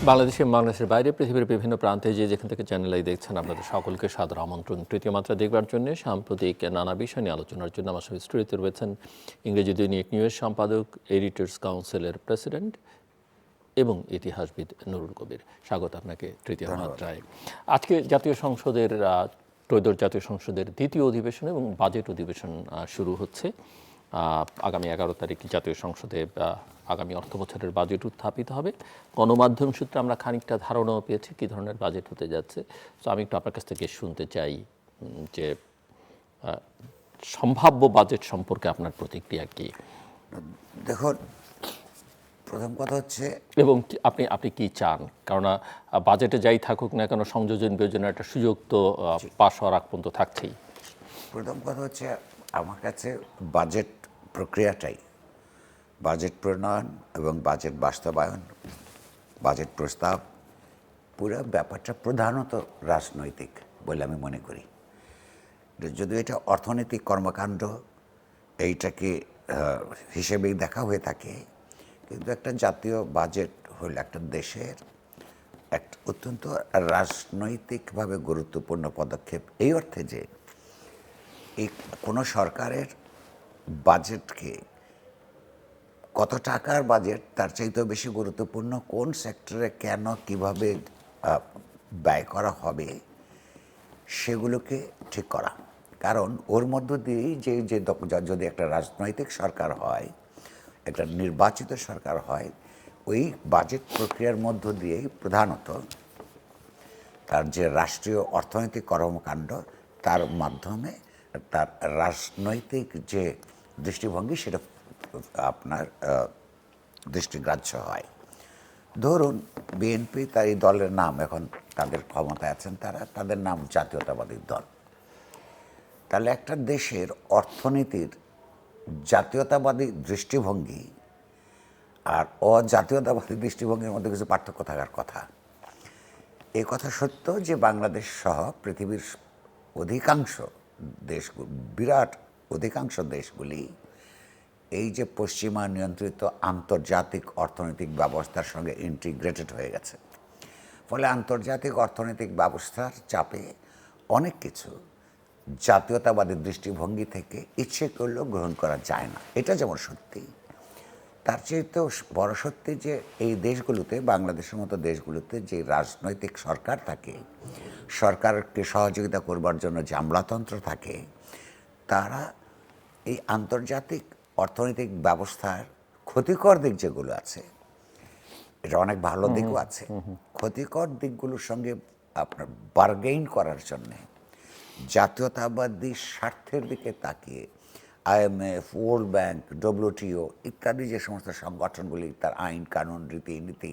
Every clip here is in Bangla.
বাংলাদেশের বাইরে পৃথিবীর বিভিন্ন প্রান্তে যেখান থেকে চ্যানেলাই দেখছেন আপনাদের সকলকে সাদর আমন্ত্রণ। তৃতীয় মাত্রা দেখবার জন্য সাম্প্রতিক নানা বিষয় নিয়ে আলোচনার জন্য আমার সঙ্গে স্টুডিওতে রয়েছেন ইংরেজি দৈনিক নিউজ সম্পাদক, এডিটর্স কাউন্সিলের প্রেসিডেন্ট এবং ইতিহাসবিদ নুরুল কবির। স্বাগত আপনাকে তৃতীয় মাত্রায়। আজকে ত্রয়োদশ জাতীয় সংসদের দ্বিতীয় অধিবেশন এবং বাজেট অধিবেশন শুরু হচ্ছে। আগামী 11 তারিখ জাতীয় সংসদে আগামী অর্থবছরের বাজেট উত্থাপিত হবে। গণমাধ্যম সূত্রে আমরা খানিকটা ধারণাও পেয়েছি কী ধরনের বাজেট হতে যাচ্ছে। তো আমি একটু আপনার কাছ থেকে শুনতে চাই যে সম্ভাব্য বাজেট সম্পর্কে আপনার প্রতিক্রিয়া কী। দেখুন, প্রথম কথা হচ্ছে এবং আপনি কি চান, কারণ বাজেটে যাই থাকুক না কেন সংযোজন বিয়োজনের একটা সুযোগ তো পাশ হওয়ার আগ পর্যন্ত থাকছেই। প্রথম কথা হচ্ছে আমার কাছে বাজেট প্রক্রিয়াটাই, বাজেট প্রণয়ন এবং বাজেট বাস্তবায়ন, বাজেট প্রস্তাব, পুরো ব্যাপারটা প্রধানত রাজনৈতিক বলে আমি মনে করি। যদিও এটা অর্থনৈতিক কর্মকাণ্ড এইটাকে হিসেবেই দেখা হয়ে থাকে, কিন্তু একটা জাতীয় বাজেট হল একটা দেশের একটা অত্যন্ত রাজনৈতিকভাবে গুরুত্বপূর্ণ পদক্ষেপ। এই অর্থে যে এই কোনো সরকারের বাজেটকে কত টাকার বাজেট তার চাইতেও বেশি গুরুত্বপূর্ণ কোন সেক্টরে কেন কিভাবে ব্যয় করা হবে সেগুলোকে ঠিক করা। কারণ ওর মধ্য দিয়েই যে যদি একটা রাজনৈতিক সরকার হয়, একটা নির্বাচিত সরকার হয়, ওই বাজেট প্রক্রিয়ার মধ্য দিয়েই প্রধানত তার যে রাষ্ট্রীয় অর্থনৈতিক কর্মকাণ্ড তার মাধ্যমে তার রাজনৈতিক যে দৃষ্টিভঙ্গি সেটা আপনার দৃষ্টিগ্রাহ্য হয়। ধরুন বিএনপি, তার এই দলের নাম, এখন তাদের ক্ষমতায় আছেন তারা, তাদের নাম জাতীয়তাবাদী দল। তাহলে একটা দেশের অর্থনীতির জাতীয়তাবাদী দৃষ্টিভঙ্গি আর অজাতীয়তাবাদী দৃষ্টিভঙ্গির মধ্যে কিছু পার্থক্য থাকার কথা। এই কথা সত্য যে বাংলাদেশ সহ পৃথিবীর অধিকাংশ দেশগুলি, বিরাট অধিকাংশ দেশগুলি এই যে পশ্চিমা নিয়ন্ত্রিত আন্তর্জাতিক অর্থনৈতিক ব্যবস্থার সঙ্গে ইন্টিগ্রেটেড হয়ে গেছে। ফলে আন্তর্জাতিক অর্থনৈতিক ব্যবস্থার চাপে অনেক কিছু জাতীয়তাবাদী দৃষ্টিভঙ্গি থেকে ইচ্ছে করলেও গ্রহণ করা যায় না। এটা যেমন সত্যি, তার চেয়েতেও বড় সত্যি যে এই দেশগুলোতে, বাংলাদেশের মতো দেশগুলোতে যে রাজনৈতিক সরকার থাকে, সরকারকে সহযোগিতা করবার জন্য যে আমলাতন্ত্র থাকে, তারা এই আন্তর্জাতিক অর্থনৈতিক ব্যবস্থার ক্ষতিকর দিক যেগুলো আছে, এটা অনেক ভালো দিকও আছে, ক্ষতিকর দিকগুলোর সঙ্গে আপনার বার্গেইন করার জন্যে জাতীয়তাবাদী স্বার্থের দিকে তাকিয়ে IMF, ওয়ার্ল্ড ব্যাংক, WTO ইত্যাদি যে সমস্ত সংগঠনগুলি তার আইন কানুন রীতিনীতি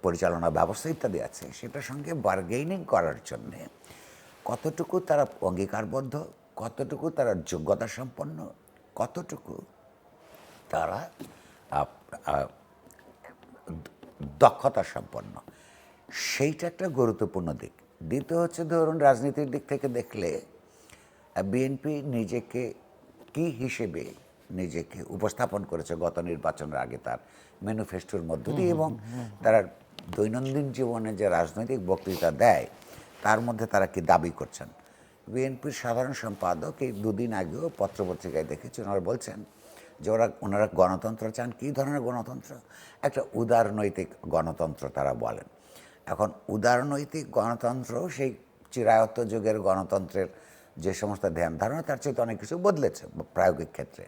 পরিচালনা ব্যবস্থা ইত্যাদি আছে, সেটার সঙ্গে বার্গেইনিং করার জন্যে কতটুকু তারা অঙ্গীকারবদ্ধ, কতটুকু তারা যোগ্যতা সম্পন্ন, কতটুকু তারা দক্ষতা সম্পন্ন, সেইটা একটা গুরুত্বপূর্ণ দিক। দ্বিতীয় হচ্ছে, ধরুন রাজনীতির দিক থেকে দেখলে বিএনপি নিজেকে কি হিসেবে নিজেকে উপস্থাপন করেছে গত নির্বাচনের আগে তার ম্যানিফেস্টোর মধ্য দিয়ে, এবং তারা দৈনন্দিন জীবনে যে রাজনৈতিক বক্তৃতা দেয় তার মধ্যে তারা কি দাবি করছেন। বিএনপির সাধারণ সম্পাদক এই দুদিন আগেও পত্রপত্রিকায় দেখেছেন, ওরা বলছেন যে ওনারা গণতন্ত্র চান। কী ধরনের গণতন্ত্র? একটা উদারনৈতিক গণতন্ত্র তারা বলেন। এখন উদারনৈতিক গণতন্ত্র সেই চিরায়ত যুগের গণতন্ত্রের যে সমস্ত ধ্যান ধারণা, তার চেয়ে অনেক কিছু বদলেছে প্রায়োগিক ক্ষেত্রে।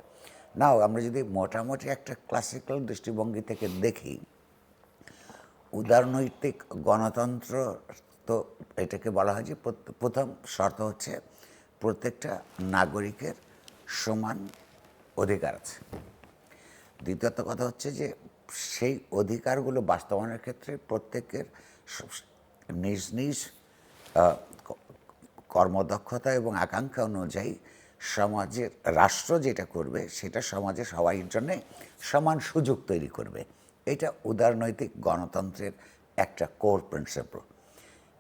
নাও আমরা যদি মোটামুটি একটা ক্লাসিক্যাল দৃষ্টিভঙ্গি থেকে দেখি, উদারনৈতিক গণতন্ত্র তো এটাকে বলা হয় যে প্রথম শর্ত হচ্ছে প্রত্যেকটা নাগরিকের সমান অধিকার আছে। দ্বিতীয়ত কথা হচ্ছে যে সেই অধিকারগুলো বাস্তবায়নের ক্ষেত্রে প্রত্যেকের নিজ নিজ কর্মদক্ষতা এবং আকাঙ্ক্ষা অনুযায়ী সমাজের, রাষ্ট্র যেটা করবে সেটা সমাজে সবাইয়ের জন্য সমান সুযোগ তৈরি করবে। এটা উদারনৈতিক গণতন্ত্রের একটা কোর প্রিন্সিপল।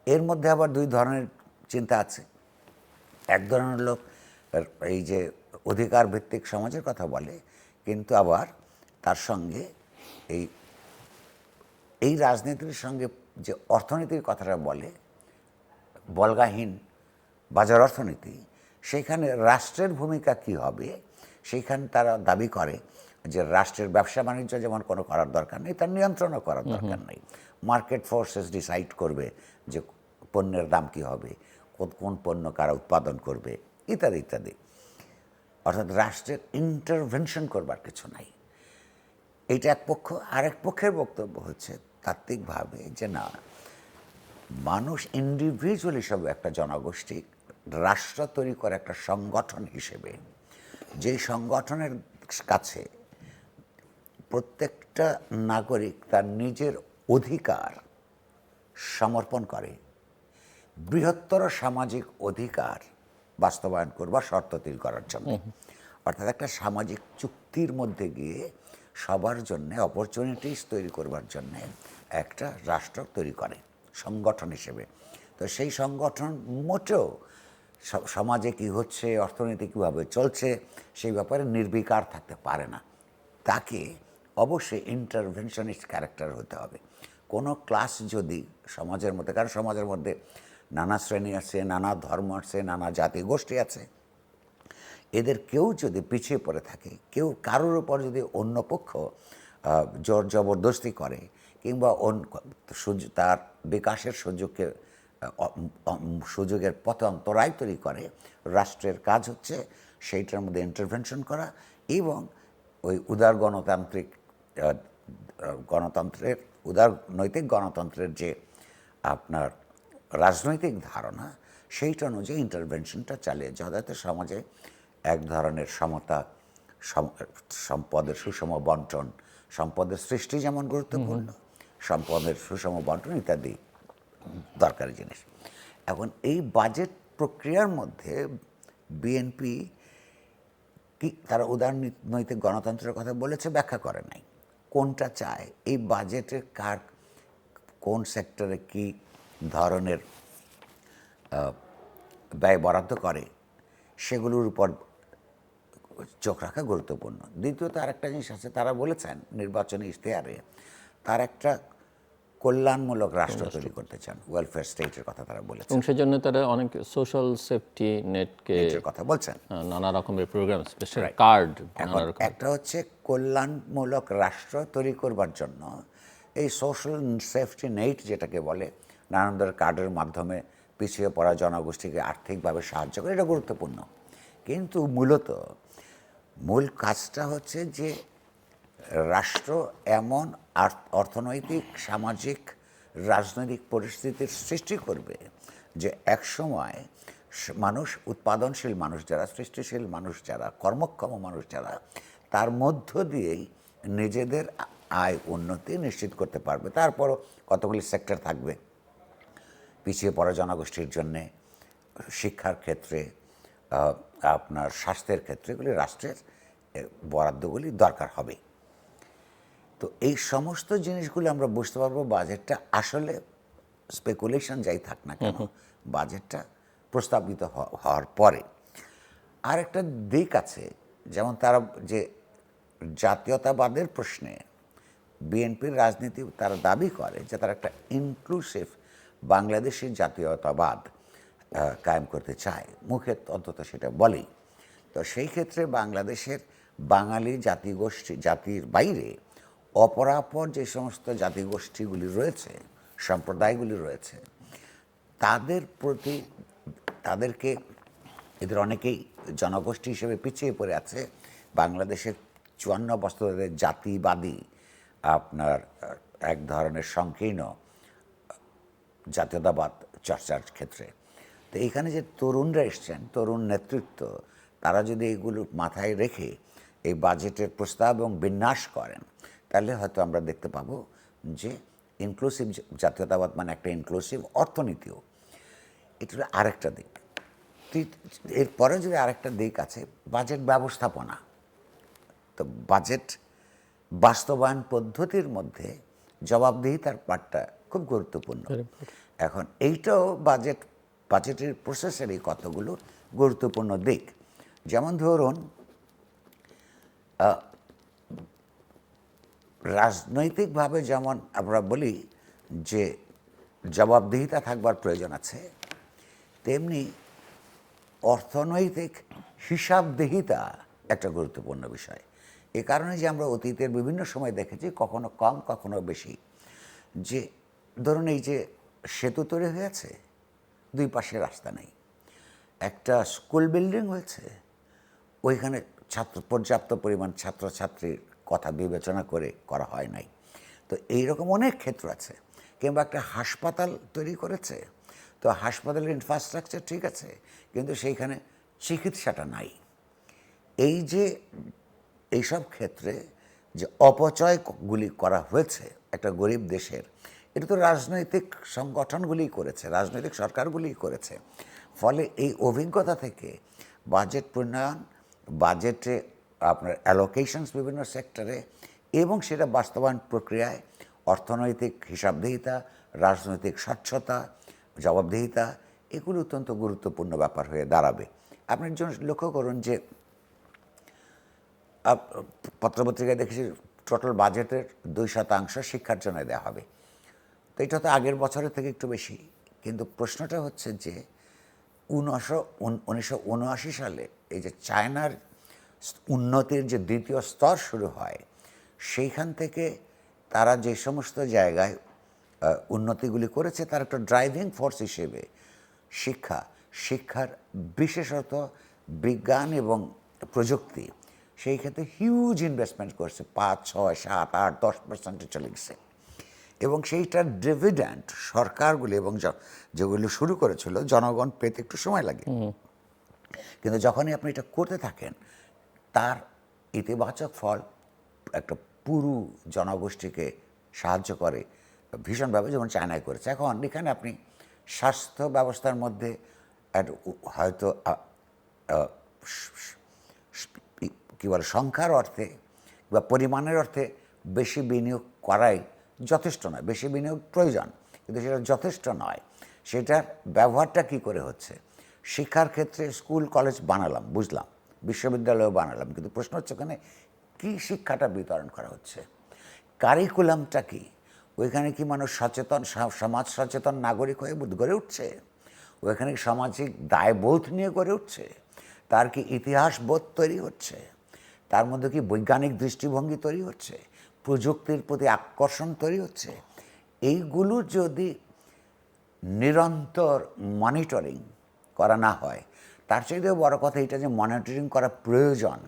এর মধ্যে আবার দুই ধরনের চিন্তা আছে। এক ধরনের লোক এই যে অধিকার ভিত্তিক সমাজের কথা বলে, কিন্তু আবার তার সঙ্গে এই রাজনীতির সঙ্গে যে অর্থনীতির কথাটা বলে, বলগাহীন বাজার অর্থনীতি, সেখানে রাষ্ট্রের ভূমিকা কি হবে, সেইখানে তারা দাবি করে যে রাষ্ট্রের ব্যবসা বাণিজ্য যেমন কোনো করার দরকার নেই, তার নিয়ন্ত্রণও করার দরকার নেই। মার্কেট ফোর্সেস ডিসাইড করবে যে পণ্যের দাম কী হবে, কোন পণ্য কারা উৎপাদন করবে, ইত্যাদি ইত্যাদি। অর্থাৎ রাষ্ট্রের ইন্টারভেনশন করবার কিছু নাই। এইটা এক পক্ষ। আরেক পক্ষের বক্তব্য হচ্ছে তাত্ত্বিকভাবে যে না, মানুষ ইন্ডিভিজুয়াল হিসাবে একটা জনগোষ্ঠী রাষ্ট্র তৈরি করে একটা সংগঠন হিসেবে, যেই সংগঠনের কাছে প্রত্যেকটা নাগরিক তার নিজের অধিকার সমর্পণ করে, বৃহত্তর সামাজিক অধিকার বাস্তবায়ন করবার শর্ত তৈরি করার জন্য। অর্থাৎ একটা সামাজিক চুক্তির মধ্যে গিয়ে সবার জন্য অপরচুনিটিস তৈরি করবার জন্য একটা রাষ্ট্র তৈরি করে সংগঠন হিসেবে। তো সেই সংগঠন মোটেও সমাজে কি হচ্ছে, অর্থনীতি কীভাবে চলছে, সেই ব্যাপারে নির্বিকার থাকতে পারে না। তাকে অবশ্যই ইন্টারভেনশনিস্ট ক্যারেক্টার হতে হবে। কোনো ক্লাস যদি সমাজের মধ্যে, কারণ সমাজের মধ্যে নানা শ্রেণী আছে, নানা ধর্ম আছে, নানা জাতি গোষ্ঠী আছে, এদের কেউ যদি পিছিয়ে পড়ে থাকে, কেউ কারোর উপর যদি অন্য পক্ষ জোর জবরদস্তি করে কিংবা তার বিকাশের সুযোগের পথে অন্তরায় তৈরি করে, রাষ্ট্রের কাজ হচ্ছে সেইটার মধ্যে ইন্টারভেনশন করা এবং ওই উদার নৈতিক গণতন্ত্রের যে আপনার রাজনৈতিক ধারণা, সেইটা অনুযায়ী ইন্টারভেনশনটা চালিয়ে যাতে সমাজে এক ধরনের সমতা, সম্পদের সুষম বন্টন, সম্পদের সৃষ্টি যেমন গুরুত্বপূর্ণ, সম্পদের সুষম বন্টন ইত্যাদি দরকারি জিনিস। এখন এই বাজেট প্রক্রিয়ার মধ্যে বিএনপি কি তারা উদারনৈতিক গণতন্ত্রের কথা বলেছে, ব্যাখ্যা করে নাই। কোনটা চায়, এই বাজেটের কার কোন সেক্টরে কি ধরনের ব্যয় বরাদ্দ করে, সেগুলোর উপর চোখ রাখা গুরুত্বপূর্ণ। দ্বিতীয়ত আরেকটা জিনিস আছে, তারা বলেছেন নির্বাচনী ইশতেহারে তার একটা কল্যাণমূলক রাষ্ট্র তৈরি করতে চান, ওয়েলফেয়ার স্টেটের কথা তারা বলেছেন। এবং সেজন্য তারা অনেক সোশ্যাল সেফটি নেটকে কথা বলছেন, নানা রকমের প্রোগ্রাম, স্পেশাল কার্ড। একটা হচ্ছে কল্যাণমূলক রাষ্ট্র তৈরি করবার জন্য এই সোশ্যাল সেফটি নেট যেটাকে বলে, নানান ধরনের কার্ডের মাধ্যমে পিছিয়ে পড়া জনগোষ্ঠীকে আর্থিকভাবে সাহায্য করে, এটা গুরুত্বপূর্ণ। কিন্তু মূল কাজটা হচ্ছে যে রাষ্ট্র এমন অর্থনৈতিক, সামাজিক, রাজনৈতিক পরিস্থিতির সৃষ্টি করবে যে একসময় মানুষ, উৎপাদনশীল মানুষ যারা, সৃষ্টিশীল মানুষ যারা, কর্মক্ষম মানুষ যারা, তার মধ্য দিয়েই নিজেদের আয় উন্নতি নিশ্চিত করতে পারবে। তারপরও কতগুলি সেক্টর থাকবে পিছিয়ে পড়া জনগোষ্ঠীর জন্যে, শিক্ষার ক্ষেত্রে, আপনার স্বাস্থ্যের ক্ষেত্রে, এগুলি রাষ্ট্রের বরাদ্দগুলি দরকার হবে। তো এই সমস্ত জিনিসগুলো আমরা বুঝতে পারবো বাজেটটা আসলে, স্পেকুলেশন যাই থাক না কেন, বাজেটটা প্রস্তাবিত হওয়ার পরে। আর একটা দিক আছে, যেমন তারা যে জাতীয়তাবাদের প্রশ্নে বিএনপির রাজনীতি, তারা দাবি করে যে তারা একটা ইনক্লুসিভ বাংলাদেশি জাতীয়তাবাদ কায়েম করতে চায়, মুখে অন্তত সেটা বলেই। তো সেই ক্ষেত্রে বাংলাদেশের বাঙালি জাতির বাইরে অপরাপর যে সমস্ত জাতিগোষ্ঠীগুলি রয়েছে, সম্প্রদায়গুলি রয়েছে, তাদের প্রতি, এদের অনেকেই জনগোষ্ঠী হিসেবে পিছিয়ে পড়ে আছে বাংলাদেশের 54 বছরের জাতিবাদী আপনার এক ধরনের সংকীর্ণ জাতীয়তাবাদ চর্চার ক্ষেত্রে। তো এখানে যে তরুণরা এসছেন, তরুণ নেতৃত্ব, তারা যদি এগুলো মাথায় রেখে এই বাজেটের প্রস্তাব এবং বিন্যাস করেন, তাহলে হয়তো আমরা দেখতে পাবো যে ইনক্লুসিভ জাতীয়তাবাদ মানে একটা ইনক্লুসিভ অর্থনীতিও। এটা আরেকটা দিক। এরপরে যদি আরেকটা দিক আছে, বাজেট ব্যবস্থাপনা। তো বাজেট বাস্তবায়ন পদ্ধতির মধ্যে জবাবদিহিতার পার্টটা খুব গুরুত্বপূর্ণ। এখন এইটাও বাজেটের প্রসেসেরই কতগুলো গুরুত্বপূর্ণ দিক। যেমন ধরুন, রাজনৈতিকভাবে যেমন আমরা বলি যে জবাবদিহিতা থাকবার প্রয়োজন আছে, তেমনি অর্থনৈতিক হিসাবদিহিতা একটা গুরুত্বপূর্ণ বিষয়। এ কারণে যে আমরা অতীতের বিভিন্ন সময় দেখেছি, কখনো কম কখনো বেশি, যে ধরুন এই যে সেতু তৈরি হয়েছে, দুই পাশে রাস্তা নেই, একটা স্কুল বিল্ডিং হয়েছে, ওইখানে পর্যাপ্ত পরিমাণ ছাত্রছাত্রীর কথা বিবেচনা করে করা হয় নাই। তো এইরকম অনেক ক্ষেত্র আছে। কিংবা একটা হাসপাতাল তৈরি করেছে, তো হাসপাতালের ইনফ্রাস্ট্রাকচার ঠিক আছে, কিন্তু সেইখানে চিকিৎসাটা নাই। এই যে এইসব ক্ষেত্রে যে অপচয়গুলি করা হয়েছে একটা গরিব দেশের, এটা তো রাজনৈতিক সংগঠনগুলিই করেছে, রাজনৈতিক সরকারগুলিই করেছে। ফলে এই অভিজ্ঞতা থেকে বাজেট প্রণয়ন, বাজেটে আপনার অ্যালোকেশনস বিভিন্ন সেক্টরে এবং সেটা বাস্তবায়ন প্রক্রিয়ায় অর্থনৈতিক হিসাবদিহিতা, রাজনৈতিক স্বচ্ছতা, জবাবদিহিতা, এগুলো অত্যন্ত গুরুত্বপূর্ণ ব্যাপার হয়ে দাঁড়াবে। আপনি একজন লক্ষ্য করুন যে পত্রপত্রিকায় দেখেছি টোটাল বাজেটের 2% শিক্ষার জন্য দেওয়া হবে। তো এটা তো আগের বছরের থেকে একটু বেশি, কিন্তু প্রশ্নটা হচ্ছে যে 1979 সালে এই যে চায়নার উন্নতির যে দ্বিতীয় স্তর শুরু হয়, সেইখান থেকে তারা যে সমস্ত জায়গায় উন্নতিগুলি করেছে, তার একটা ড্রাইভিং ফোর্স হিসেবে শিক্ষার বিশেষত বিজ্ঞান এবং প্রযুক্তি, সেই ক্ষেত্রে হিউজ ইনভেস্টমেন্ট করছে, 5, 6, 7, 8, 10% চলে গেছে। এবং সেইটার ডিভিডেন্ড সরকারগুলি এবং যেগুলো শুরু করেছিল জনগণ পেতে একটু সময় লাগে, কিন্তু যখনই আপনি এটা করতে থাকেন তার ইতিবাচক ফল একটা পুরো জনগোষ্ঠীকে সাহায্য করে ভীষণভাবে, যেমন চায়নায় করেছে। এখন এখানে আপনি স্বাস্থ্য ব্যবস্থার মধ্যে হয়তো কী বলে সংখ্যার অর্থে বা পরিমাণের অর্থে বেশি বিনিয়োগ করাই যথেষ্ট নয়, বেশি বিনিয়োগ প্রয়োজন, কিন্তু সেটা যথেষ্ট নয়। সেটার ব্যবহারটা কি করে হচ্ছে? শিক্ষার ক্ষেত্রে স্কুল কলেজ বানালাম, বুঝলাম, বিশ্ববিদ্যালয়ও বানালাম, কিন্তু প্রশ্ন হচ্ছে ওখানে কী শিক্ষাটা বিতরণ করা হচ্ছে, কারিকুলামটা কি? ওইখানে কি মানুষ সচেতন, সমাজ সচেতন নাগরিক হয়ে গড়ে উঠছে? ওইখানে সামাজিক দায়বোধ নিয়ে গড়ে উঠছে? তার কি ইতিহাস বোধ তৈরি হচ্ছে? তার মধ্যে কি বৈজ্ঞানিক দৃষ্টিভঙ্গি তৈরি হচ্ছে? প্রযুক্তির প্রতি আকর্ষণ তৈরি হচ্ছে? এইগুলো যদি নিরন্তর মনিটরিং করা না হয়, তার চাইতেও বড় কথা এটা যে মনিটরিং করা প্রয়োজন,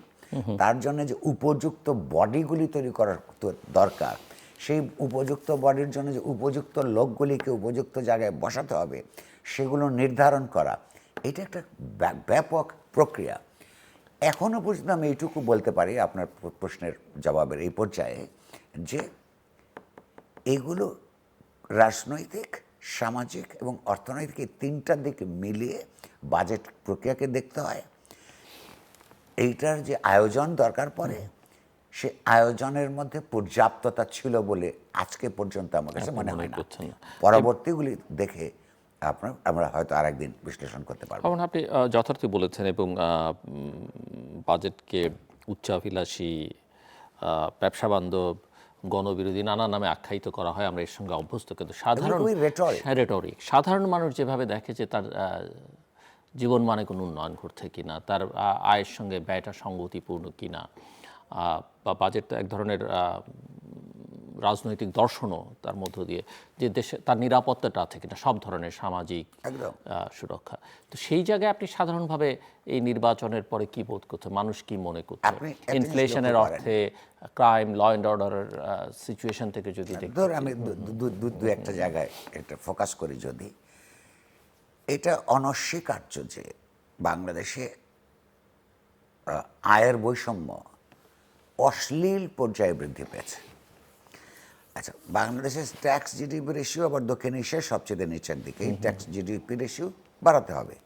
তার জন্য যে উপযুক্ত বডিগুলি তৈরি করার দরকার, সেই উপযুক্ত বডির জন্য যে উপযুক্ত লোকগুলিকে উপযুক্ত জায়গায় বসাতে হবে, সেগুলো নির্ধারণ করা, এটা একটা ব্যাপক প্রক্রিয়া। এখনও পর্যন্ত আমি এইটুকু বলতে পারি আপনার প্রশ্নের জবাবের এই পর্যায়ে, যে এগুলো রাজনৈতিক, সামাজিক এবং অর্থনৈতিক এই তিনটার দিকে মিলিয়ে বাজেট প্রক্রিয়াকে দেখতে হয়। এইটার যে আয়োজন দরকার পড়ে, সে আয়োজনের মধ্যে পর্যাপ্ততা ছিল বলে আজকে পর্যন্ত আমার কাছে মনে হয় না। পরবর্তীগুলি দেখে আমরা হয়তো আরেকদিন বিশ্লেষণ করতে পারবো। কারণ আপনি যথার্থ বলেছেন, এবং বাজেটকে উচ্চাভিলাষী, ব্যবসা বান্ধব, গণবিরোধী নানা নামে আখ্যায়িত করা হয়, আমরা এর সঙ্গে অভ্যস্ত, কিন্তু সাধারণ রেটরিক সাধারণ মানুষ যেভাবে দেখে যে তার জীবন মানে কোনো উন্নয়ন ঘটছে কিনা, তার আয়ের সঙ্গে ব্যয়টা সঙ্গতিপূর্ণ কিনা, বা বাজেট তো এক ধরনের রাজনৈতিক দর্শনও তার মধ্য দিয়ে, যে দেশে তার নিরাপত্তাটা আছে কিনা, সব ধরনের সামাজিক সুরক্ষা। তো সেই জায়গায় আপনি সাধারণভাবে এই নির্বাচনের পরে কি বোধ করছে, মানুষ কি মনে করছে ইনফ্লেশনের অর্থে, ক্রাইম, ল অ্যান্ড অর্ডারের সিচুয়েশন থেকে যদি ধর আমি দু একটা জায়গায় একটা ফোকাস করি, যদি এটা অনস্বীকার্য যে বাংলাদেশে আয়ের বৈষম্য অশ্লীল পর্যায়ে বৃদ্ধি পেয়েছে। আচ্ছা, বাংলাদেশের ট্যাক্স জিডিপি রেশিও আবার দক্ষিণ এশিয়ার সবচেয়ে নিচের দিকে, এই ট্যাক্স জিডিপি রেশিও বাড়াতে হবে।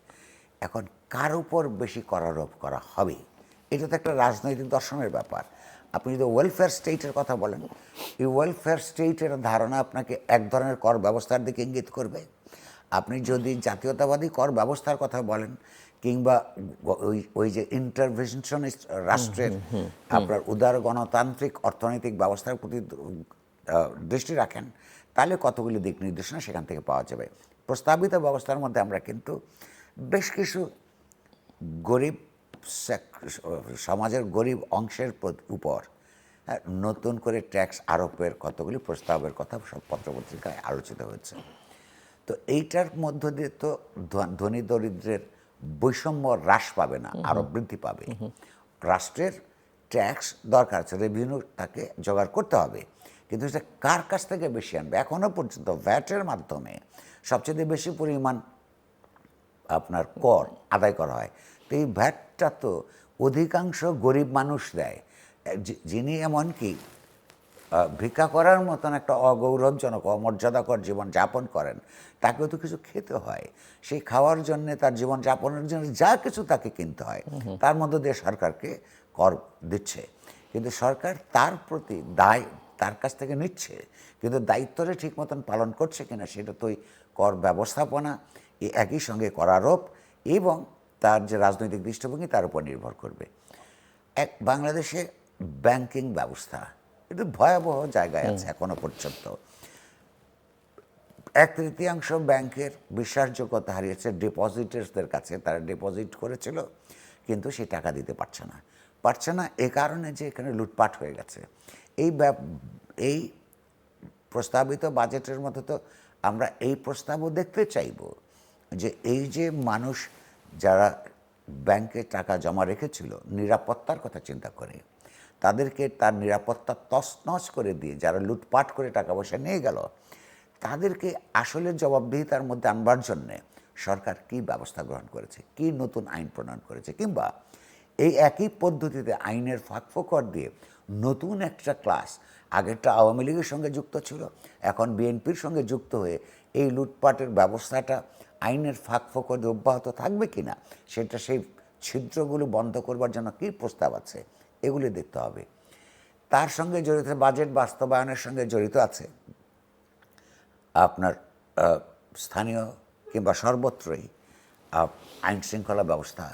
এখন কার উপর বেশি করারোপ করা হবে, এটা তো একটা রাজনৈতিক দর্শনের ব্যাপার। আপনি যদি ওয়েলফেয়ার স্টেটের কথা বলেন, এই ওয়েলফেয়ার স্টেটের ধারণা আপনাকে এক ধরনের কর ব্যবস্থার দিকে ইঙ্গিত করবে, আপনি যদি জাতীয়তাবাদী কর ব্যবস্থার কথা বলেন কিংবা ওই যে ইন্টারভেনশনিস্ট রাষ্ট্রের আপনার উদার গণতান্ত্রিক অর্থনৈতিক ব্যবস্থার প্রতি দৃষ্টি রাখেন, তাহলে কতগুলি দিক নির্দেশনা সেখান থেকে পাওয়া যাবে। প্রস্তাবিত ব্যবস্থার মধ্যে আমরা কিন্তু বেশ কিছু গরিব সমাজের গরিব অংশের উপর নতুন করে ট্যাক্স আরোপের কতগুলি প্রস্তাবের কথা সব পত্রপত্রিকায় আলোচিত হয়েছে। তো এইটার মধ্য দিয়ে তো ধনী দরিদ্রের বৈষম্য হ্রাস পাবে না, আরও বৃদ্ধি পাবে। রাষ্ট্রের ট্যাক্স দরকার আছে, রেভিনিউ তাকে জোগাড় করতে হবে, কিন্তু সেটা কার কাছ থেকে বেশি আনবে? এখনও পর্যন্ত ভ্যাটের মাধ্যমে সবচেয়ে বেশি পরিমাণ আপনার কর আদায় করা হয়। তো এই ভ্যাটটা তো অধিকাংশ গরিব মানুষ দেয়, যিনি এমনকি ভিক্ষা করার মতন একটা অগৌরবজনক অমর্যাদাকর জীবন যাপন করেন, তাকেও তো কিছু খেতে হয়। সেই খাওয়ার জন্যে, তার জীবন যাপনের জন্য যা কিছু তাকে কিনতে হয়, তার মধ্য দিয়ে সরকারকে কর দিচ্ছে। কিন্তু সরকার তার প্রতি দায় তার কাছ থেকে নিচ্ছে, কিন্তু দায়িত্বটা ঠিক মতন পালন করছে কিনা সেটা তো ওই কর ব্যবস্থাপনা, একই সঙ্গে করারোপ এবং তার যে রাজনৈতিক দৃষ্টিভঙ্গি তার উপর নির্ভর করবে। বাংলাদেশে ব্যাংকিং ব্যবস্থা এটা ভয়াবহ জায়গায় আছে এখনো পর্যন্ত। 1/3 ব্যাংকের বিশ্বাসযোগ্যতা হারিয়েছে ডিপোজিটার্সদের কাছে। তারা ডিপোজিট করেছিল কিন্তু সেই টাকা দিতে পারছে না এ কারণে যে এখানে লুটপাট হয়ে গেছে। এই প্রস্তাবিত বাজেটের মধ্যে তো আমরা এই প্রস্তাবও দেখতে চাইব যে এই যে মানুষ যারা ব্যাংকে টাকা জমা রেখেছিল নিরাপত্তার কথা চিন্তা করে, তাদেরকে তার নিরাপত্তা তছনছ করে দিয়ে যারা লুটপাট করে টাকা পয়সা নিয়ে গেল, তাদেরকে আসলে জবাবদিহিতার মধ্যে আনবার জন্যে সরকার কী ব্যবস্থা গ্রহণ করেছে, কী নতুন আইন প্রণয়ন করেছে, কিংবা এই একই পদ্ধতিতে আইনের ফাঁকফোকর দিয়ে নতুন একটা ক্লাস, আগেরটা আওয়ামী লীগের সঙ্গে যুক্ত ছিল, এখন বিএনপির সঙ্গে যুক্ত হয়ে এই লুটপাটের ব্যবস্থাটা আইনের ফাঁকফোকর দিয়ে অব্যাহত থাকবে কিনা, সেটা সেই ছিদ্রগুলো বন্ধ করবার জন্য কী প্রস্তাব আছে, এগুলি দেখতে হবে। তার সঙ্গে জড়িত বাজেট বাস্তবায়নের সঙ্গে জড়িত আছে আপনার স্থানীয় কিংবা সর্বত্রই আইন শৃঙ্খলা ব্যবস্থা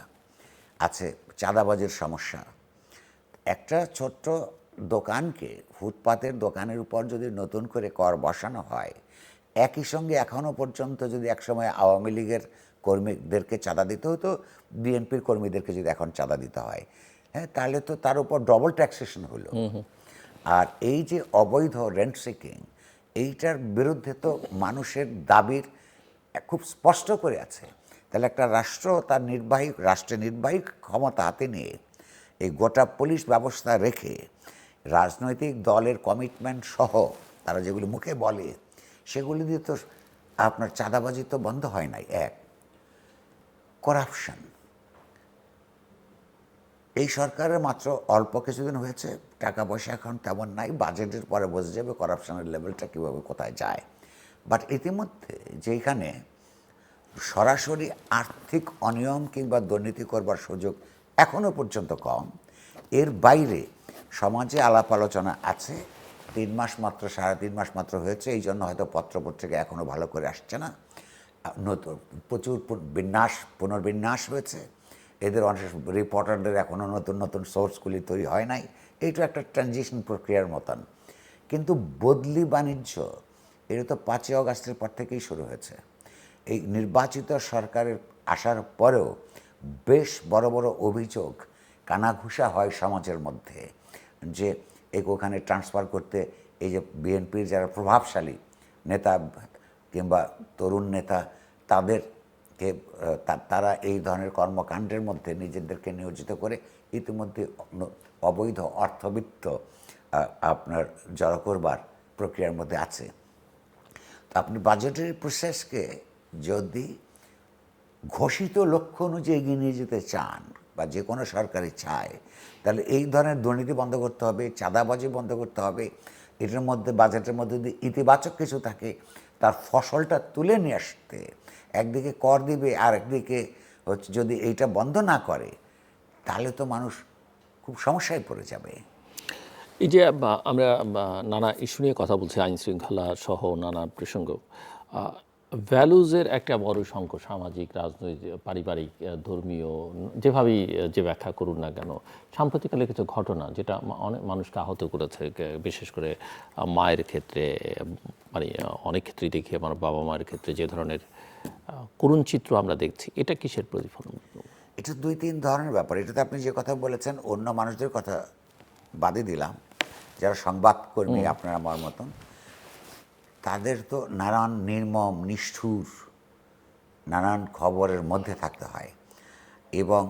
আছে, চাঁদাবাজির সমস্যা। একটা ছোট্ট দোকানকে, ফুটপাতের দোকানের উপর যদি নতুন করে কর বসানো হয়, একই সঙ্গে এখনও পর্যন্ত যদি একসময় আওয়ামী লীগের কর্মীদেরকে চাঁদা দিতে হতো, বিএনপির কর্মীদেরকে যদি এখন চাঁদা দিতে হয়, হ্যাঁ, তাহলে তো তার উপর ডবল ট্যাক্সেশন হলো। আর এই যে অবৈধ রেন্ট সিকিং, এইটার বিরুদ্ধে তো মানুষের দাবির খুব স্পষ্ট করে আছে। তাহলে একটা রাষ্ট্র তার রাষ্ট্রের নির্বাহী ক্ষমতা হাতে নিয়ে এই গোটা পুলিশ ব্যবস্থা রেখে রাজনৈতিক দলের কমিটমেন্ট সহ তারা যেগুলি মুখে বলে সেগুলি দিয়ে তো আপনার চাঁদাবাজি তো বন্ধ হয় নাই। এক, করাপশন, এই সরকারের মাত্র অল্প কিছুদিন হয়েছে, টাকা পয়সা এখন তেমন নাই, বাজেটের পরে বোঝা যাবে করাপশনের লেভেলটা কীভাবে কোথায় যায়। বাট ইতিমধ্যে যেখানে সরাসরি আর্থিক অনিয়ম কিংবা দুর্নীতি করবার সুযোগ এখনও পর্যন্ত কম, এর বাইরে সমাজে আলাপ আলোচনা আছে। 3.5 মাস মাত্র হয়েছে, এই জন্য হয়তো পত্রপত্রিকা এখনও ভালো করে আসছে না। নতুন প্রচুর পুনর্বিন্যাস হয়েছে, এদের অনেক রিপোর্টারদের এখনও নতুন নতুন সোর্সগুলি তৈরি হয় নাই। এইটা একটা ট্রানজিশন প্রক্রিয়ার মতন। কিন্তু বদলি বাণিজ্য এটা তো 5ই আগস্টের পর থেকেই শুরু হয়েছে। এই নির্বাচিত সরকারের আসার পরেও বেশ বড় বড় অভিযোগ কানাঘুষা হয় সমাজের মধ্যে যে ওখানে ট্রান্সফার করতে এই যে বিএনপির যারা প্রভাবশালী নেতা কিংবা তরুণ নেতা, তাদেরকে তারা এই ধরনের কর্মকাণ্ডের মধ্যে নিজেদেরকে নিয়োজিত করে ইতিমধ্যে অবৈধ অর্থবিত্ত আপনার জড়ো করবার প্রক্রিয়ার মধ্যে আছে। তো আপনি বাজেটের প্রসেসকে যদি ঘোষিত লক্ষ্য অনুযায়ী এগিয়ে নিয়ে যেতে চান বা যে কোনো সরকারই চায়, তাহলে এই ধরনের দুর্নীতি বন্ধ করতে হবে, চাঁদাবাজি বন্ধ করতে হবে। এটার মধ্যে বাজেটের মধ্যে যদি ইতিবাচক কিছু থাকে, তার ফসলটা তুলে নিয়ে আসতে, একদিকে কর দিবে আর একদিকে হচ্ছে যদি এইটা বন্ধ না করে, তাহলে তো মানুষ খুব সমস্যায় পড়ে যাবে। এই যে আমরা নানা ইস্যু নিয়ে কথা বলছি, আইন শৃঙ্খলা সহ নানা প্রসঙ্গ, ভ্যালুজের একটা বড় সংকট, সামাজিক, রাজনৈতিক, পারিবারিক, ধর্মীয়, যেভাবেই যে ব্যাখ্যা করুন না কেন, সাম্প্রতিককালে কিছু ঘটনা যেটা অনেক মানুষকে আহত করেছে, বিশেষ করে মায়ের ক্ষেত্রে, মানে অনেক ক্ষেত্রেই দেখি আমার বাবা মায়ের ক্ষেত্রে যে ধরনের করুণ চিত্র আমরা দেখছি, এটা কিসের প্রতিফলন? এটা 2-3 ধরনের ব্যাপার। এটাতে আপনি যে কথা বলেছেন অন্য মানুষদের কথা বাদই দিলাম, যারা সংবাদকর্মী আপনার আমার মতন, তাদের তো নানান নির্মম নিষ্ঠুর নানান খবরের মধ্যে থাকতে হয় এবং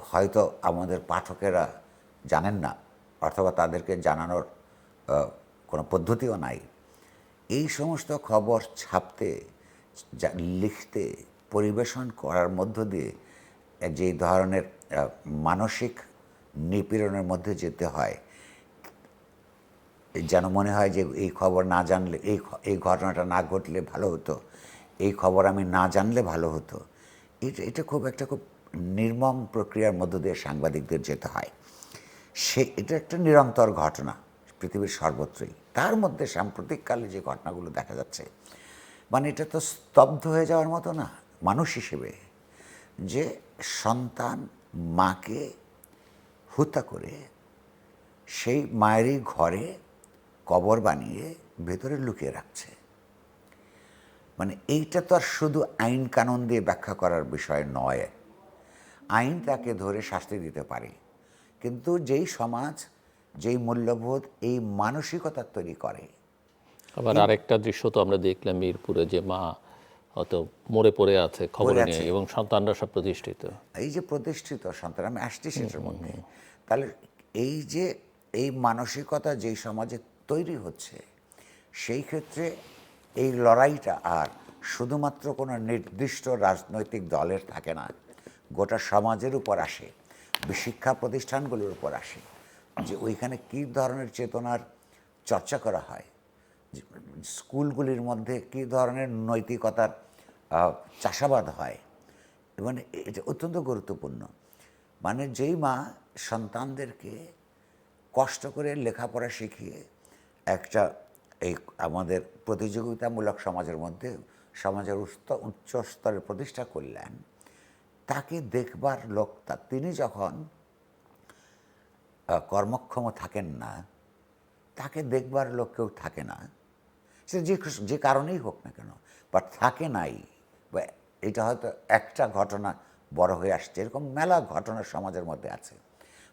হয়তো আমাদের পাঠকেরা জানেন না অথবা তাদেরকে জানানোর কোনো পদ্ধতিও নাই। এই সমস্ত খবর ছাপতে, লিখতে, পরিবেশন করার মধ্য দিয়ে যে ধরনের মানসিক নিপীড়নের মধ্যে যেতে হয়, যেন মনে হয় যে এই খবর না জানলে, এই ঘটনাটা না ঘটলে ভালো হতো, এই খবর আমি না জানলে ভালো হতো। এটা খুব নির্মম প্রক্রিয়ার মধ্য দিয়ে সাংবাদিকদের যেতে হয়। এটা একটা নিরন্তর ঘটনা পৃথিবীর সর্বত্রই। তার মধ্যে সাম্প্রতিককালে যে ঘটনাগুলো দেখা যাচ্ছে, মানে এটা তো স্তব্ধ হয়ে যাওয়ার মতো না মানুষ হিসেবে, যে সন্তান মাকে হত্যা করে সেই মায়েরই ঘরে কবর বানিয়ে ভেতরে লুকিয়ে রাখছে। মানে এইটা তো আর শুধু আইন কানুন দিয়ে ব্যাখ্যা করার বিষয় নয়। আইন তাকে ধরে শাস্তি দিতে পারে, কিন্তু যেই সমাজ, যেই মূল্যবোধ এই মানসিকতা তৈরি করে। আবার আরেকটা দৃশ্য তো আমরা দেখলাম মিরপুরে, যে মা হয়তো মরে পড়ে আছে খবরে নিয়ে, এবং সন্তানরা সব প্রতিষ্ঠিত। এই যে প্রতিষ্ঠিত সন্তান, আমি আসছি সেটার মধ্যে। তাহলে এই যে এই মানসিকতা যেই সমাজে তৈরি হচ্ছে, সেই ক্ষেত্রে এই লড়াইটা আর শুধুমাত্র কোনো নির্দিষ্ট রাজনৈতিক দলের থাকে না, গোটা সমাজের উপর আসে, শিক্ষা প্রতিষ্ঠানগুলোর উপর আসে, যে ওইখানে কী ধরনের চেতনার চর্চা করা হয়, স্কুলগুলির মধ্যে কী ধরনের নৈতিকতার চাষাবাদ হয়। মানে এটা অত্যন্ত গুরুত্বপূর্ণ। মানে যেই মা সন্তানদেরকে কষ্ট করে লেখাপড়া শিখিয়ে একটা এই আমাদের প্রতিযোগিতামূলক সমাজের মধ্যে সমাজের উচ্চ স্তরে প্রতিষ্ঠা করলেন, তাকে দেখবার লোক, তিনি যখন কর্মক্ষম থাকেন না, তাকে দেখবার লোক কেউ থাকে না, সে যে কারণেই হোক না কেন, বাট থাকে নাই। বা এটা হয়তো একটা ঘটনা বড় হয়ে আসছে, এরকম মেলা ঘটনা সমাজের মধ্যে আছে।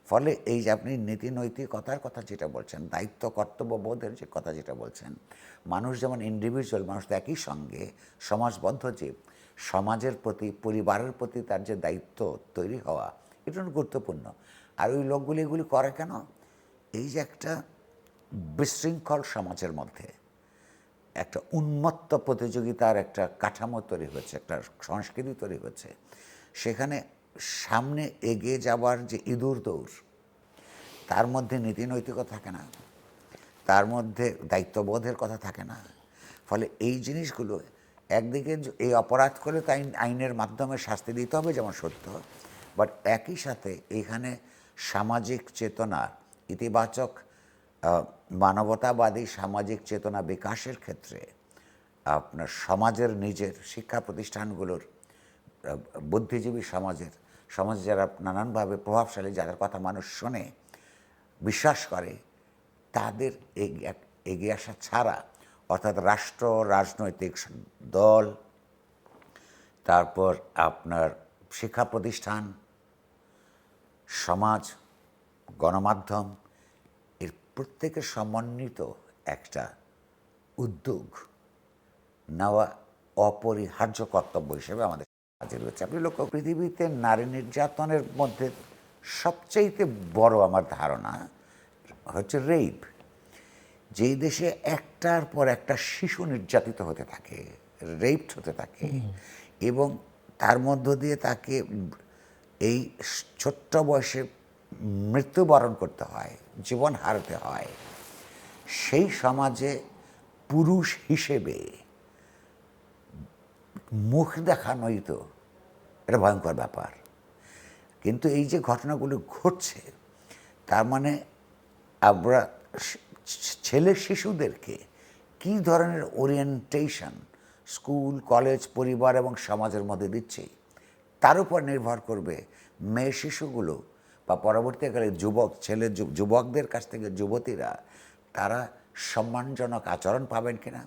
ফলে এই যে আপনি নীতি নৈতিকতার কথা যেটা বলছেন, দায়িত্ব কর্তব্যবোধের যে কথা যেটা বলছেন, মানুষ যেমন ইন্ডিভিজুয়াল, মানুষ তো একই সঙ্গে সমাজবদ্ধ জীব, সমাজের প্রতি, পরিবারের প্রতি তার যে দায়িত্ব তৈরি হওয়া, এটা গুরুত্বপূর্ণ। আর ওই লোকগুলি এগুলি করে কেন? এই যে একটা বিশৃঙ্খল সমাজের মধ্যে একটা উন্মত্ত প্রতিযোগিতার একটা কাঠামো তৈরি হয়েছে, একটা সংস্কৃতি তৈরি হয়েছে, সেখানে সামনে এগিয়ে যাওয়ার যে ইঁদুর দৌড়, তার মধ্যে নীতি নৈতিকতা থাকে না, তার মধ্যে দায়িত্ববোধের কথা থাকে না। ফলে এই জিনিসগুলো একদিকে এই অপরাধ করে তাই আইনের মাধ্যমে শাস্তি দিতে হবে, যেমন সত্য, বাট একই সাথে এইখানে সামাজিক চেতনা, ইতিবাচক মানবতাবাদী সামাজিক চেতনা বিকাশের ক্ষেত্রে আপনার সমাজের নিজের শিক্ষা প্রতিষ্ঠানগুলোর, বুদ্ধিজীবী সমাজে যারা নানানভাবে প্রভাবশালী, যাদের কথা মানুষ শোনে, বিশ্বাস করে, তাদের এগিয়ে আসা ছাড়া, অর্থাৎ রাষ্ট্র, রাজনৈতিক দল, তারপর আপনার শিক্ষা প্রতিষ্ঠান, সমাজ, গণমাধ্যম, এর প্রত্যেকের সমন্বিত একটা উদ্যোগ নেওয়া অপরিহার্য কর্তব্য হিসেবে আমাদের কাজে রয়েছে। আপনি লক্ষ্য, পৃথিবীতে নারী নির্যাতনের মধ্যে সবচাইতে বড় আমার ধারণা হচ্ছে রেপ। যেই দেশে একটার পর একটা শিশু নির্যাতিত হতে থাকে, রেপড হতে থাকে, এবং তার মধ্য দিয়ে তাকে এই ছোট্ট বয়সে মৃত্যুবরণ করতে হয়, জীবন হারাতে হয়, সেই সমাজে পুরুষ হিসেবে মুখ দেখানোই তো এটা ভয়ঙ্কর ব্যাপার। কিন্তু এই যে ঘটনাগুলো ঘটছে, তার মানে আমরা ছেলে শিশুদেরকে কী ধরনের ওরিয়েন্টেশন স্কুল, কলেজ, পরিবার এবং সমাজের মধ্যে দিচ্ছে, তার উপর নির্ভর করবে মেয়ে শিশুগুলো বা পরবর্তীকালে যুবকদের কাছ থেকে যুবতীরা তারা সম্মানজনক আচরণ পাবেন কিনা,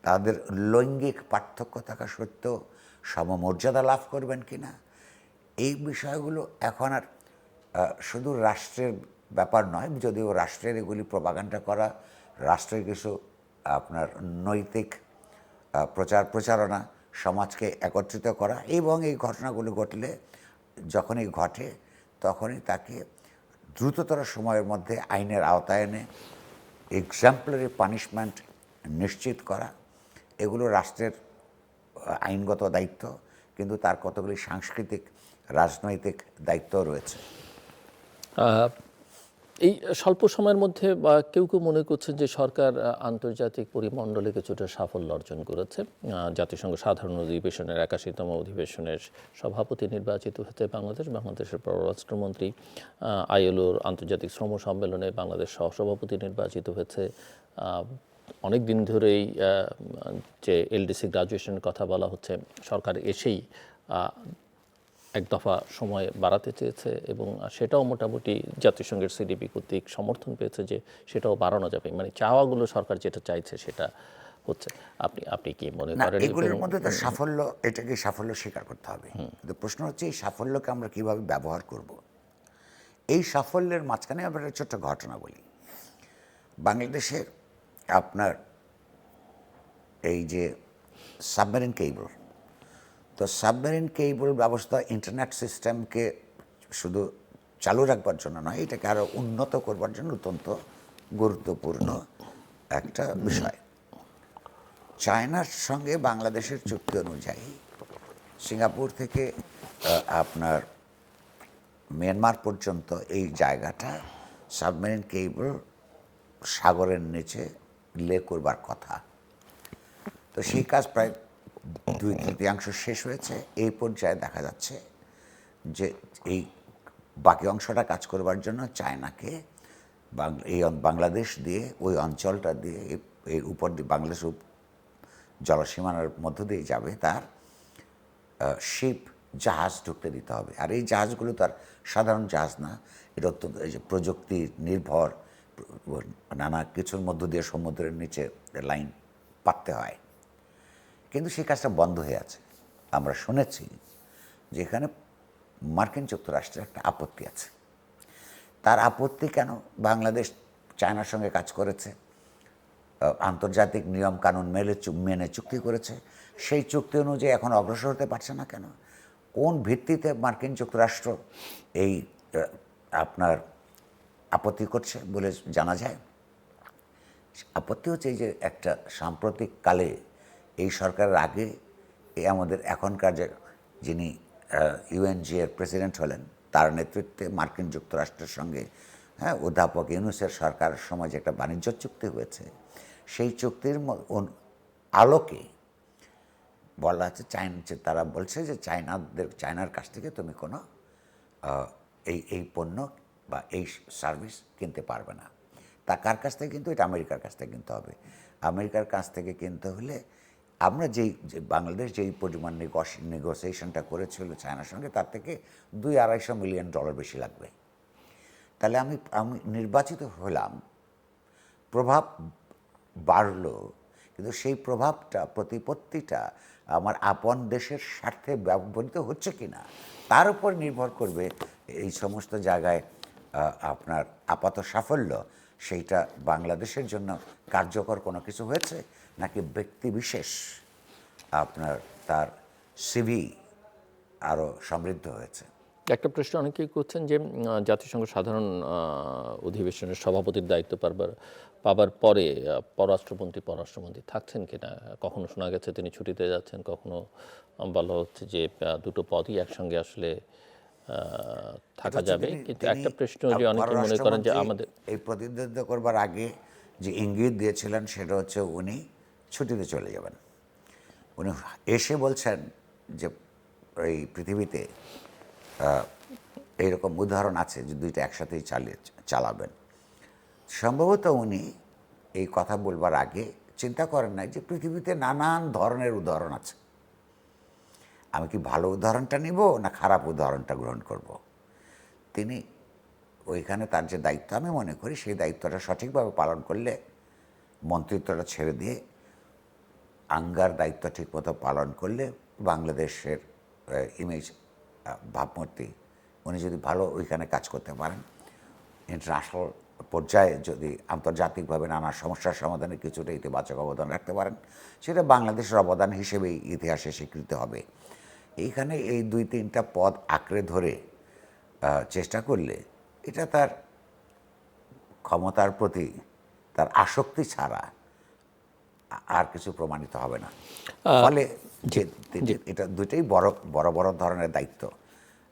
তাদের লৈঙ্গিক পার্থক্য থাকা সত্ত্বেও সমমর্যাদা লাভ করবেন কিনা। এই বিষয়গুলো এখন আর শুধু রাষ্ট্রের ব্যাপার নয়, যদিও রাষ্ট্রের এগুলি প্রপাগান্ডা করা, রাষ্ট্রের কিছু আপনার নৈতিক প্রচারণা সমাজকে একত্রিত করা, এবং এই ঘটনাগুলো ঘটলে যখনই ঘটে তখনই তাকে দ্রুততর সময়ের মধ্যে আইনের আওতায় এনে এক্সাম্পলারি পানিশমেন্ট নিশ্চিত করা, এগুলো রাষ্ট্রের আইনগত দায়িত্ব, কিন্তু তার কতগুলি সাংস্কৃতিক রাজনৈতিক দায়িত্ব রয়েছে। এই স্বল্প সময়ের মধ্যে কেউ কেউ মনে করছেন যে সরকার আন্তর্জাতিক পরিমণ্ডলে কিছুটা সাফল্য অর্জন করেছে। জাতিসংঘ সাধারণ অধিবেশনের 81তম অধিবেশনের সভাপতি নির্বাচিত হয়েছে বাংলাদেশের পররাষ্ট্রমন্ত্রী, আইএলওর আন্তর্জাতিক শ্রম সম্মেলনে বাংলাদেশ সহসভাপতি নির্বাচিত হয়েছে। অনেক দিন ধরেই যে এলডিসি গ্রাজুয়েশনের কথা বলা হচ্ছে, সরকার এসেই এক দফা সময় বাড়াতে চেয়েছে এবং সেটাও মোটামুটি জাতিসংঘের সিডিপি কর্তৃক সমর্থন পেয়েছে যে সেটাও বাড়ানো যাবে, মানে চাওয়াগুলো সরকার যেটা চাইছে সেটা হচ্ছে। আপনি কি মনে করেন? এগুলোর মধ্যে তো সাফল্য, এটাকে সাফল্য স্বীকার করতে হবে, কিন্তু প্রশ্ন হচ্ছে এই সাফল্যকে আমরা কিভাবে ব্যবহার করব। এই সাফল্যের মাঝখানে আমরা একটা ছোট্ট ঘটনা বলি। বাংলাদেশের আপনার এই যে সাবমেরিন কেবল, তো সাবমেরিন কেবল ব্যবস্থা ইন্টারনেট সিস্টেমকে শুধু চালু রাখবার জন্য নয়, এটাকে আরও উন্নত করবার জন্য অত্যন্ত গুরুত্বপূর্ণ একটা বিষয়। চায়নার সঙ্গে বাংলাদেশের চুক্তি অনুযায়ী সিঙ্গাপুর থেকে আপনার মিয়ানমার পর্যন্ত এই জায়গাটা সাবমেরিন কেবল সাগরের নিচে লে করবার কথা। তো সেই কাজ প্রায় 2/3 শেষ হয়েছে। এই পর্যায়ে দেখা যাচ্ছে যে এই বাকি অংশটা কাজ করবার জন্য চায়নাকে এই বাংলাদেশ দিয়ে, ওই অঞ্চলটা দিয়ে, এর উপর দিয়ে বাংলাদেশ জলসীমানার মধ্য দিয়ে যাবে তার শিপ, জাহাজ ঢুকতে দিতে হবে। আর এই জাহাজগুলো তার সাধারণ জাহাজ না, এটা অত্যন্ত প্রযুক্তি নির্ভর, নানা কিছুর মধ্য দিয়ে সমুদ্রের নিচে লাইন পাততে হয়। কিন্তু সেই কাজটা বন্ধ হয়ে আছে। আমরা শুনেছি যে এখানে মার্কিন যুক্তরাষ্ট্রের একটা আপত্তি আছে। তার আপত্তি কেন? বাংলাদেশ চায়নার সঙ্গে কাজ করেছে, আন্তর্জাতিক নিয়ম কানুন মেনে চুক্তি করেছে, সেই চুক্তি অনুযায়ী এখন অগ্রসর হতে পারছে না কেন? কোন ভিত্তিতে মার্কিন যুক্তরাষ্ট্র এই আপনার আপত্তি করছে বলে জানা যায়? আপত্তি হচ্ছে এই যে একটা সাম্প্রতিক কালে এই সরকারের আগে আমাদের এখনকার যিনি ইউএনজি এর প্রেসিডেন্ট হলেন, তার নেতৃত্বে মার্কিন যুক্তরাষ্ট্রের সঙ্গে অধ্যাপক ইউনূসের সরকারের সময় যে একটা বাণিজ্য চুক্তি হয়েছে, সেই চুক্তির আলোকে বলা আছে তারা বলছে যে চায়নার কাছ থেকে তুমি কোনো এই পণ্য বা এই সার্ভিস কিনতে পারবে না। তা কার কাছ থেকে? কিন্তু এটা আমেরিকার কাছ থেকে কিনতে হবে। আমেরিকার কাছ থেকে কিনতে হলে আমরা বাংলাদেশ যেই পরিমাণ নেগোসিয়েশনটা করেছিল চায়নার সঙ্গে, তার থেকে $200-250 মিলিয়ন বেশি লাগবে। তাহলে আমি নির্বাচিত হলাম, প্রভাব বাড়লো, কিন্তু সেই প্রতিপত্তিটা আমার আপন দেশের স্বার্থে ব্যবহৃত হচ্ছে কিনা তার উপর নির্ভর করবে এই সমস্ত জায়গায় আপনার আপাত সাফল্য, সেইটা বাংলাদেশের জন্য কার্যকর কোনো কিছু হয়েছে নাকি ব্যক্তি বিশেষ আপনার তার সিভি আরও সমৃদ্ধ হয়েছে। একটা প্রশ্ন অনেকেই করছেন যে জাতিসংঘ সাধারণ অধিবেশনের সভাপতির দায়িত্ব পাবার পরে পররাষ্ট্রমন্ত্রী থাকছেন কিনা। কখনো শোনা গেছে তিনি ছুটিতে যাচ্ছেন, কখনো বলা হচ্ছে যে দুটো পদই একসঙ্গে আসলে থাকা যাবে। কিন্তু একটা প্রশ্ন যে অনেকে মনে করেন যে আমাদের এই প্রতিনিধিত্ব করবার আগে যে ইঙ্গিত দিয়েছিলেন সেটা হচ্ছে উনি ছুটিতে চলে যাবেন। উনি এসে বলছেন যে এই পৃথিবীতে এইরকম উদাহরণ আছে যে দুইটা একসাথেই চালাবেন। সম্ভবত উনি এই কথা বলবার আগে চিন্তা করেন নাই যে পৃথিবীতে নানান ধরনের উদাহরণ আছে, আমি কি ভালো উদাহরণটা নিব না খারাপ উদাহরণটা গ্রহণ করব। তিনি ওইখানে তার যে দায়িত্ব, আমি মনে করি সেই দায়িত্বটা সঠিকভাবে পালন করলে, মন্ত্রিত্বটা ছেড়ে দিয়ে আঙ্গার দায়িত্ব ঠিকমতো পালন করলে বাংলাদেশের ইমেজ, ভাবমূর্তি, উনি যদি ভালো ওইখানে কাজ করতে পারেন, ইন্টারন্যাশনাল পর্যায়ে যদি আন্তর্জাতিকভাবে নানা সমস্যার সমাধানে কিছুটা ইতিবাচক অবদান রাখতে পারেন, সেটা বাংলাদেশের অবদান হিসেবেই ইতিহাসে স্বীকৃত হবে। এইখানে এই 2-3টা পদ আঁকড়ে ধরে চেষ্টা করলে এটা তার ক্ষমতার প্রতি তার আসক্তি ছাড়া আর কিছু প্রমাণিত হবে না। ফলে এটা দুটোই বড় বড় বড় ধরনের দায়িত্ব।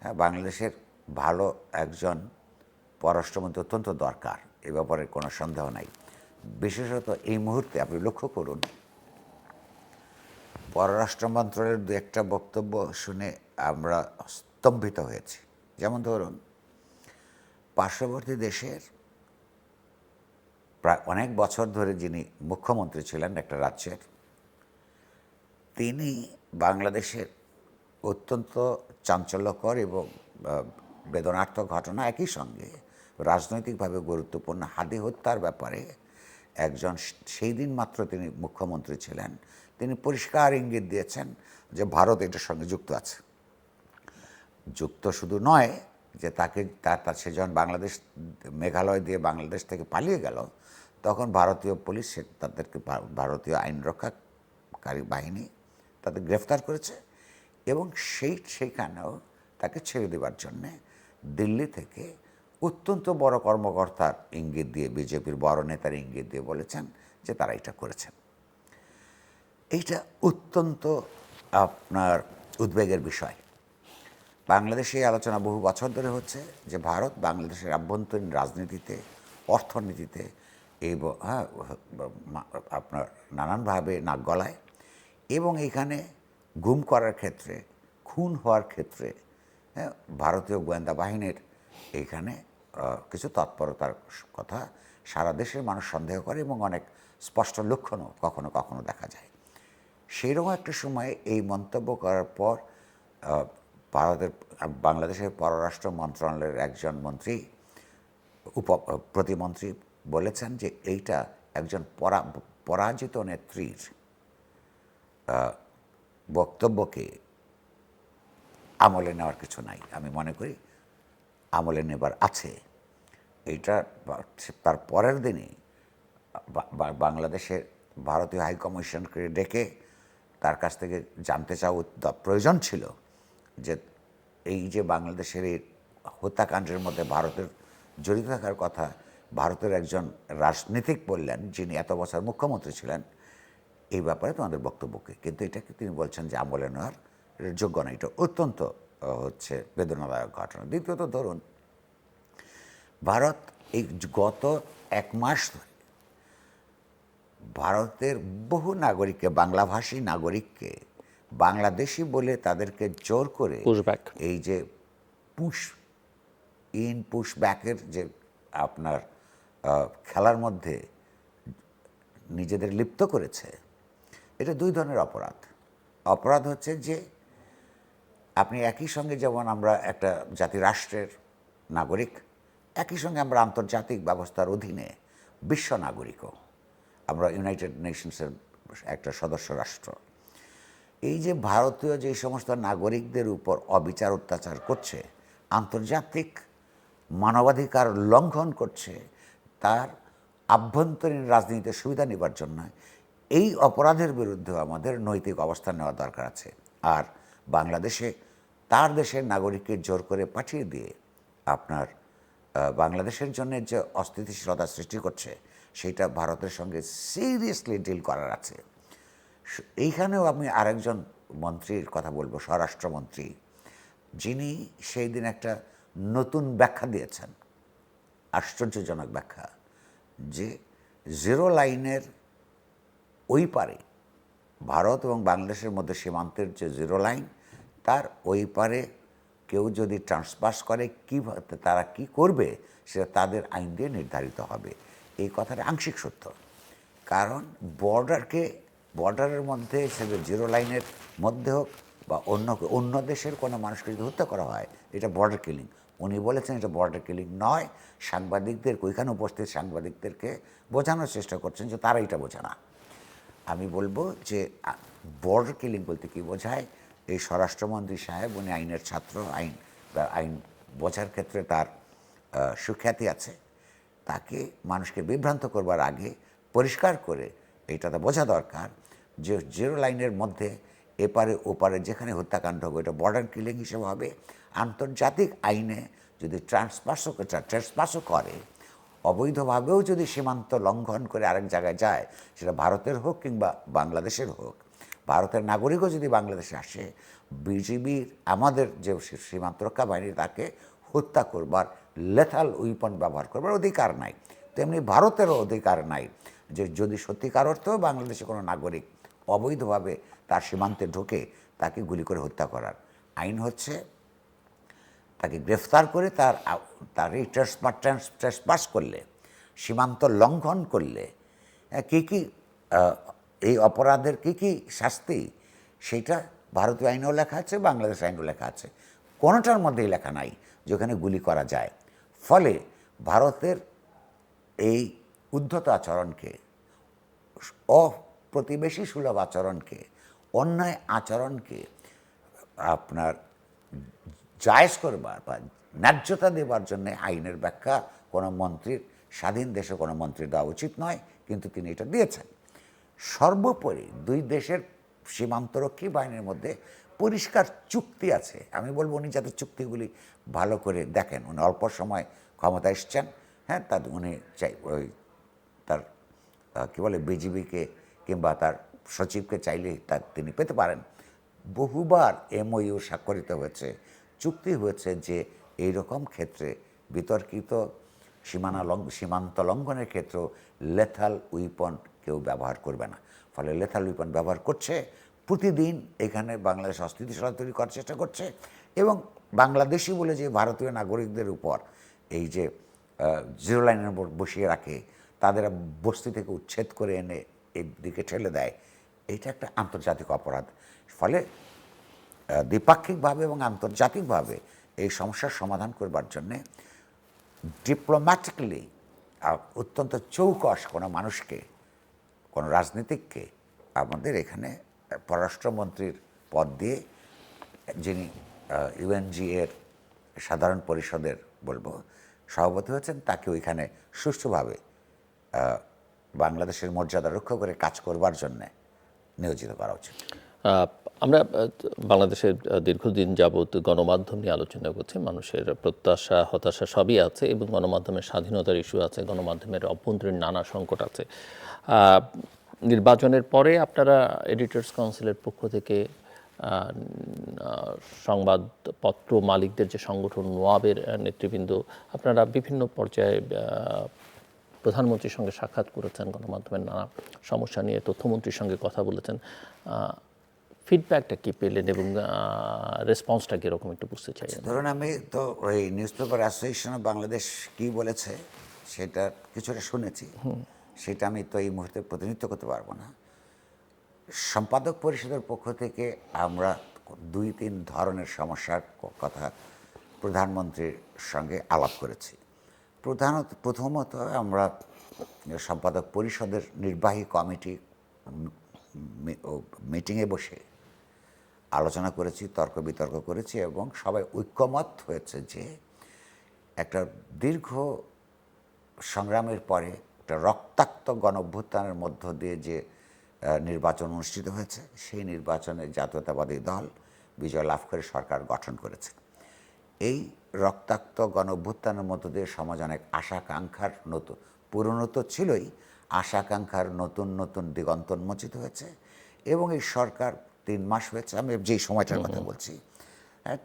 হ্যাঁ, বাংলাদেশের ভালো একজন পররাষ্ট্রমন্ত্রী অত্যন্ত দরকার, এ ব্যাপারে কোনো সন্দেহ নাই। বিশেষত এই মুহূর্তে আপনি লক্ষ্য করুন, পররাষ্ট্র মন্ত্রণালয়ের দু একটা বক্তব্য শুনে আমরা স্তম্ভিত হয়েছি। যেমন ধরুন, পার্শ্ববর্তী দেশের প্রায় অনেক বছর ধরে যিনি মুখ্যমন্ত্রী ছিলেন একটা রাজ্যের, তিনি বাংলাদেশের অত্যন্ত চাঞ্চল্যকর এবং বেদনার্থক ঘটনা, একই সঙ্গে রাজনৈতিকভাবে গুরুত্বপূর্ণ হাদি হত্যার ব্যাপারে একজন, সেই দিন মাত্র তিনি মুখ্যমন্ত্রী ছিলেন, তিনি পরিষ্কার ইঙ্গিত দিয়েছেন যে ভারত এটার সঙ্গে যুক্ত আছে। যুক্ত শুধু নয় যে তাকে তার সে যখন বাংলাদেশ, মেঘালয় দিয়ে বাংলাদেশ থেকে পালিয়ে গেল, তখন ভারতীয় পুলিশ তাদেরকে, ভারতীয় আইন রক্ষাকারী বাহিনী তাদের গ্রেফতার করেছে এবং সেইখানেও তাকে ছেড়ে দেওয়ার জন্যে দিল্লি থেকে অত্যন্ত বড় কর্মকর্তার ইঙ্গিত দিয়ে, বিজেপির বড় নেতার ইঙ্গিত দিয়ে বলেছেন যে তারা এটা করেছেন। এইটা অত্যন্ত আপনার উদ্বেগের বিষয়। বাংলাদেশে এই আলোচনা বহু বছর ধরে হচ্ছে যে ভারত বাংলাদেশের আভ্যন্তরীণ রাজনীতিতে, অর্থনীতিতে এবং আপনার নানানভাবে নাক গলায়, এবং এইখানে গুম করার ক্ষেত্রে, খুন হওয়ার ক্ষেত্রে ভারতীয় গোয়েন্দা বাহিনীর এইখানে কিছু তৎপরতার কথা সারা দেশের মানুষ সন্দেহ করে এবং অনেক স্পষ্ট লক্ষণও কখনো কখনো দেখা যায়। সেইরকম একটা সময়ে এই মন্তব্য করার পর বাংলাদেশের পররাষ্ট্র মন্ত্রণালয়ের একজন মন্ত্রী, প্রতিমন্ত্রী বলেছেন যে এইটা একজন পরাজিত নেত্রীর বক্তব্যকে আমলে নেওয়ার কিছু নাই। আমি মনে করি আমলে নেবার আছে। এইটা তার পরের দিনই বাংলাদেশের ভারতীয় হাইকমিশনকে ডেকে তার কাছ থেকে জানতে চাওয়া প্রয়োজন ছিল যে এই যে বাংলাদেশের এই হত্যাকাণ্ডের মধ্যে ভারতের জড়িত থাকার কথা ভারতের একজন রাজনীতিক বললেন, যিনি এত বছর মুখ্যমন্ত্রী ছিলেন, এই ব্যাপারে তোমাদের বক্তব্যকে, কিন্তু এটাকে তিনি বলছেন যে আমলে নেওয়ার যোগ্য না। এটা অত্যন্ত হচ্ছে বেদনাদায়ক ঘটনা। দ্বিতীয়ত ধরুন, ভারত এই গত 1 মাস ধরে ভারতের বহু নাগরিককে, বাংলাভাষী নাগরিককে বাংলাদেশি বলে তাদেরকে জোর করে এই যে পুশ ব্যাকের যে আপনার খেলার মধ্যে নিজেদের লিপ্ত করেছে। এটা 2 ধরনের অপরাধ। অপরাধ হচ্ছে যে আপনি একই সঙ্গে, যেমন আমরা একটা জাতিরাষ্ট্রের নাগরিক, একই সঙ্গে আমরা আন্তর্জাতিক ব্যবস্থার অধীনে বিশ্ব নাগরিকও, আমরা ইউনাইটেড নেশনসের একটা সদস্য রাষ্ট্র। এই যে ভারতীয় যে সমস্ত নাগরিকদের উপর অবিচার অত্যাচার করছে, আন্তর্জাতিক মানবাধিকার লঙ্ঘন করছে, তার আভ্যন্তরীণ রাজনীতিতে সুবিধা নেবার জন্য এই অপরাধের বিরুদ্ধে আমাদের নৈতিক অবস্থান নেওয়া দরকার আছে। আর বাংলাদেশে তার দেশের নাগরিককে জোর করে পাঠিয়ে দিয়ে আপনার বাংলাদেশের জন্য যে অস্থিতিশীলতা সৃষ্টি করছে, সেইটা ভারতের সঙ্গে সিরিয়াসলি ডিল করার আছে। এইখানেও আমি আরেকজন মন্ত্রীর কথা বলবো, স্বরাষ্ট্রমন্ত্রী, যিনি সেই দিন একটা নতুন ব্যাখ্যা দিয়েছেন, আশ্চর্যজনক ব্যাখ্যা, যে জিরো লাইনের ওই পারে, ভারত এবং বাংলাদেশের মধ্যে সীমান্তের যে জিরো লাইন, তার ওই পারে কেউ যদি ট্রান্সপাস করে তারা কি করবে সেটা তাদের আইন দিয়ে নির্ধারিত হবে। এই কথাটা আংশিক সত্য, কারণ বর্ডারের মধ্যে সেটা জিরো লাইনের মধ্যে হোক বা অন্য দেশের কোনো মানুষকে যদি হত্যা করা হয়, এটা বর্ডার কিলিং। উনি বলেছেন এটা বর্ডার কিলিং নয়। সাংবাদিকদের ওইখানে উপস্থিত সাংবাদিকদেরকে বোঝানোর চেষ্টা করছেন যে তারা এটা বোঝে না। আমি বলবো যে বর্ডার কিলিং বলতে কি বোঝায়, এই স্বরাষ্ট্রমন্ত্রী সাহেব উনি আইনের ছাত্র, আইন বোঝার ক্ষেত্রে তার সুখ্যাতি আছে। তাকে মানুষকে বিভ্রান্ত করবার আগে পরিষ্কার করে এইটাতে বোঝা দরকার যে জিরো লাইনের মধ্যে এপারে ওপারে যেখানে হত্যাকাণ্ড হবে এটা বর্ডার কিলিং হিসেবে হবে। আন্তর্জাতিক আইনে যদি ট্রেসপাসও করে, অবৈধভাবেও যদি সীমান্ত লঙ্ঘন করে আরেক জায়গায় যায়, সেটা ভারতের হোক কিংবা বাংলাদেশের হোক, ভারতের নাগরিকও যদি বাংলাদেশে আসে, বিজিবির আমাদের যে সীমান্তরক্ষা বাহিনী তাকে হত্যা করবার লেথাল উইপন ব্যবহার করবার অধিকার নাই। তেমনি ভারতেরও অধিকার নাই যে যদি সত্যিকার অর্থেও বাংলাদেশে কোনো নাগরিক অবৈধভাবে তার সীমান্তে ঢুকে তাকে গুলি করে হত্যা করার আইন হচ্ছে তাকে গ্রেফতার করে তার এই ট্রেসপাস করলে, সীমান্ত লঙ্ঘন করলে কী কী এই অপরাধের কী কী শাস্তি, সেইটা ভারতীয় আইনেও লেখা আছে, বাংলাদেশ আইনেও লেখা আছে। কোনোটার মধ্যেই লেখা নাই যেখানে গুলি করা যায়। ফলে ভারতের এই উদ্ধত আচরণকে, অপ্রতিবেশী সুলভ আচরণকে, অন্যায় আচরণকে আপনার জায়েজ করবার বা ন্যায্যতা দেবার জন্য আইনের ব্যাখ্যা কোনো মন্ত্রীর, স্বাধীন দেশে কোনো মন্ত্রীর দেওয়া উচিত নয়, কিন্তু তিনি এটা দিয়েছেন। সর্বোপরি দুই দেশের সীমান্তরক্ষী বাহিনীর মধ্যে পরিষ্কার চুক্তি আছে। আমি বলবো উনি যাতে চুক্তিগুলি ভালো করে দেখেন। উনি অল্প সময় ক্ষমতা এসছেন, হ্যাঁ, উনি ওই তার কী বলে বিজিবিকে কিংবা তার সচিবকে চাইলেই তিনি পেতে পারেন। বহুবার এমওইউ স্বাক্ষরিত হয়েছে, চুক্তি হয়েছে যে এই রকম ক্ষেত্রে বিতর্কিত সীমান্ত লঙ্ঘনের ক্ষেত্রেও লেথাল উইপন কেউ ব্যবহার করবে না। ফলে লেথাল উইপন ব্যবহার করছে, প্রতিদিন এখানে বাংলাদেশ অস্থিতিশীলতা তৈরি করার চেষ্টা করছে। এবং বাংলাদেশি বলে যে ভারতীয় নাগরিকদের উপর এই যে জিরো লাইনের উপর বসিয়ে রাখে, তাদের বস্তি থেকে উচ্ছেদ করে এনে এই দিকে ঠেলে দেয়, এটা একটা আন্তর্জাতিক অপরাধ। ফলে দ্বিপাক্ষিকভাবে এবং আন্তর্জাতিকভাবে এই সমস্যার সমাধান করবার জন্যে ডিপ্লোম্যাটিক্যালি অত্যন্ত চৌকস কোনো মানুষকে, কোনো রাজনীতিককে আমাদের এখানে পররাষ্ট্রমন্ত্রীর পদ দিয়ে, যিনি ইউএনজি এর সাধারণ পরিষদের বলবো সভাপতি হয়েছেন, তাকে ওইখানে সুষ্ঠুভাবে বাংলাদেশের মর্যাদা রক্ষা করে কাজ করবার জন্যে নিয়োজিত করা উচিত। আমরা বাংলাদেশের দীর্ঘদিন যাবৎ গণমাধ্যম নিয়ে আলোচনা করছি। মানুষের প্রত্যাশা, হতাশা সবই আছে এবং গণমাধ্যমের স্বাধীনতার ইস্যু আছে, গণমাধ্যমের অভ্যন্তরীণ নানা সংকট আছে। নির্বাচনের পরে আপনারা এডিটর্স কাউন্সিলের পক্ষ থেকে সংবাদপত্র মালিকদের যে সংগঠন নোয়াবের নেতৃবৃন্দ, আপনারা বিভিন্ন পর্যায়ে প্রধানমন্ত্রীর সঙ্গে সাক্ষাৎ করেছেন, গণমাধ্যমের নানা সমস্যা নিয়ে তথ্যমন্ত্রীর সঙ্গে কথা বলেছেন। ফিডব্যাকটা কী পেলেন এবং রেসপন্সটা কীরকম একটু বুঝতে চাই। ধরুন, আমি তো ওই news paper association of Bangladesh কী বলেছে সেটা কিছুটা শুনেছি, সেটা আমি তো এই মুহূর্তে প্রতিনিধিত্ব করতে পারবো না। সম্পাদক পরিষদের পক্ষ থেকে আমরা 2-3 ধরনের সমস্যার কথা প্রধানমন্ত্রীর সঙ্গে আলাপ করেছি। প্রথমত আমরা সম্পাদক পরিষদের নির্বাহী কমিটি মিটিংয়ে বসে আলোচনা করেছি, তর্ক বিতর্ক করেছি এবং সবাই ঐক্যমত হয়েছে যে একটা দীর্ঘ সংগ্রামের পরে একটা রক্তাক্ত গণঅভ্যুত্থানের মধ্য দিয়ে যে নির্বাচন অনুষ্ঠিত হয়েছে, সেই নির্বাচনে জাতীয়তাবাদী দল বিজয় লাভ করে সরকার গঠন করেছে। এই রক্তাক্ত গণঅভ্যুত্থানের মধ্য দিয়ে সমাজ অনেক আশাকাঙ্ক্ষার পুরনো তো ছিলই, আশাকাঙ্ক্ষার নতুন নতুন দিগন্ত উন্মোচিত হয়েছে। এবং এই সরকার 3 মাস হয়েছে, আমি যেই সময়টার কথা বলছি,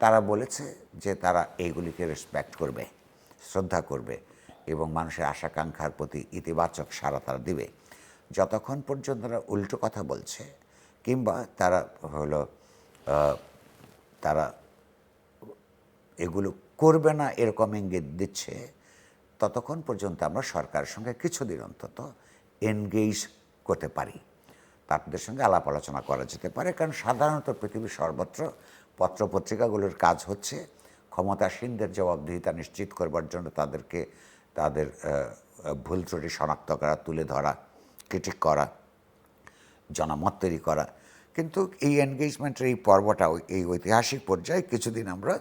তারা বলেছে যে তারা এইগুলিকে রেসপেক্ট করবে, শ্রদ্ধা করবে এবং মানুষের আশাকাঙ্ক্ষার প্রতি ইতিবাচক সাড়া তারা দিবে। যতক্ষণ পর্যন্ত তারা উল্টো কথা বলছে কিংবা তারা এগুলো করবে না এরকম ইঙ্গিত দিচ্ছে, ততক্ষণ পর্যন্ত আমরা সরকারের সঙ্গে কিছুদিন অন্তত এনগেজ করতে পারি, তাদের সঙ্গে আলাপ আলোচনা করা যেতে পারে। কারণ সাধারণত পৃথিবীর সর্বত্র পত্রপত্রিকাগুলোর কাজ হচ্ছে ক্ষমতাসীনদের জবাবদিহিতা নিশ্চিত করবার জন্য তাদের ভুল ত্রুটি শনাক্ত করা, তুলে ধরা, ক্রিটিক করা, জনমত তৈরি করা। কিন্তু এই এনগেজমেন্টের এই পর্বটা, এই ঐতিহাসিক পর্যায়ে কিছুদিন আমরা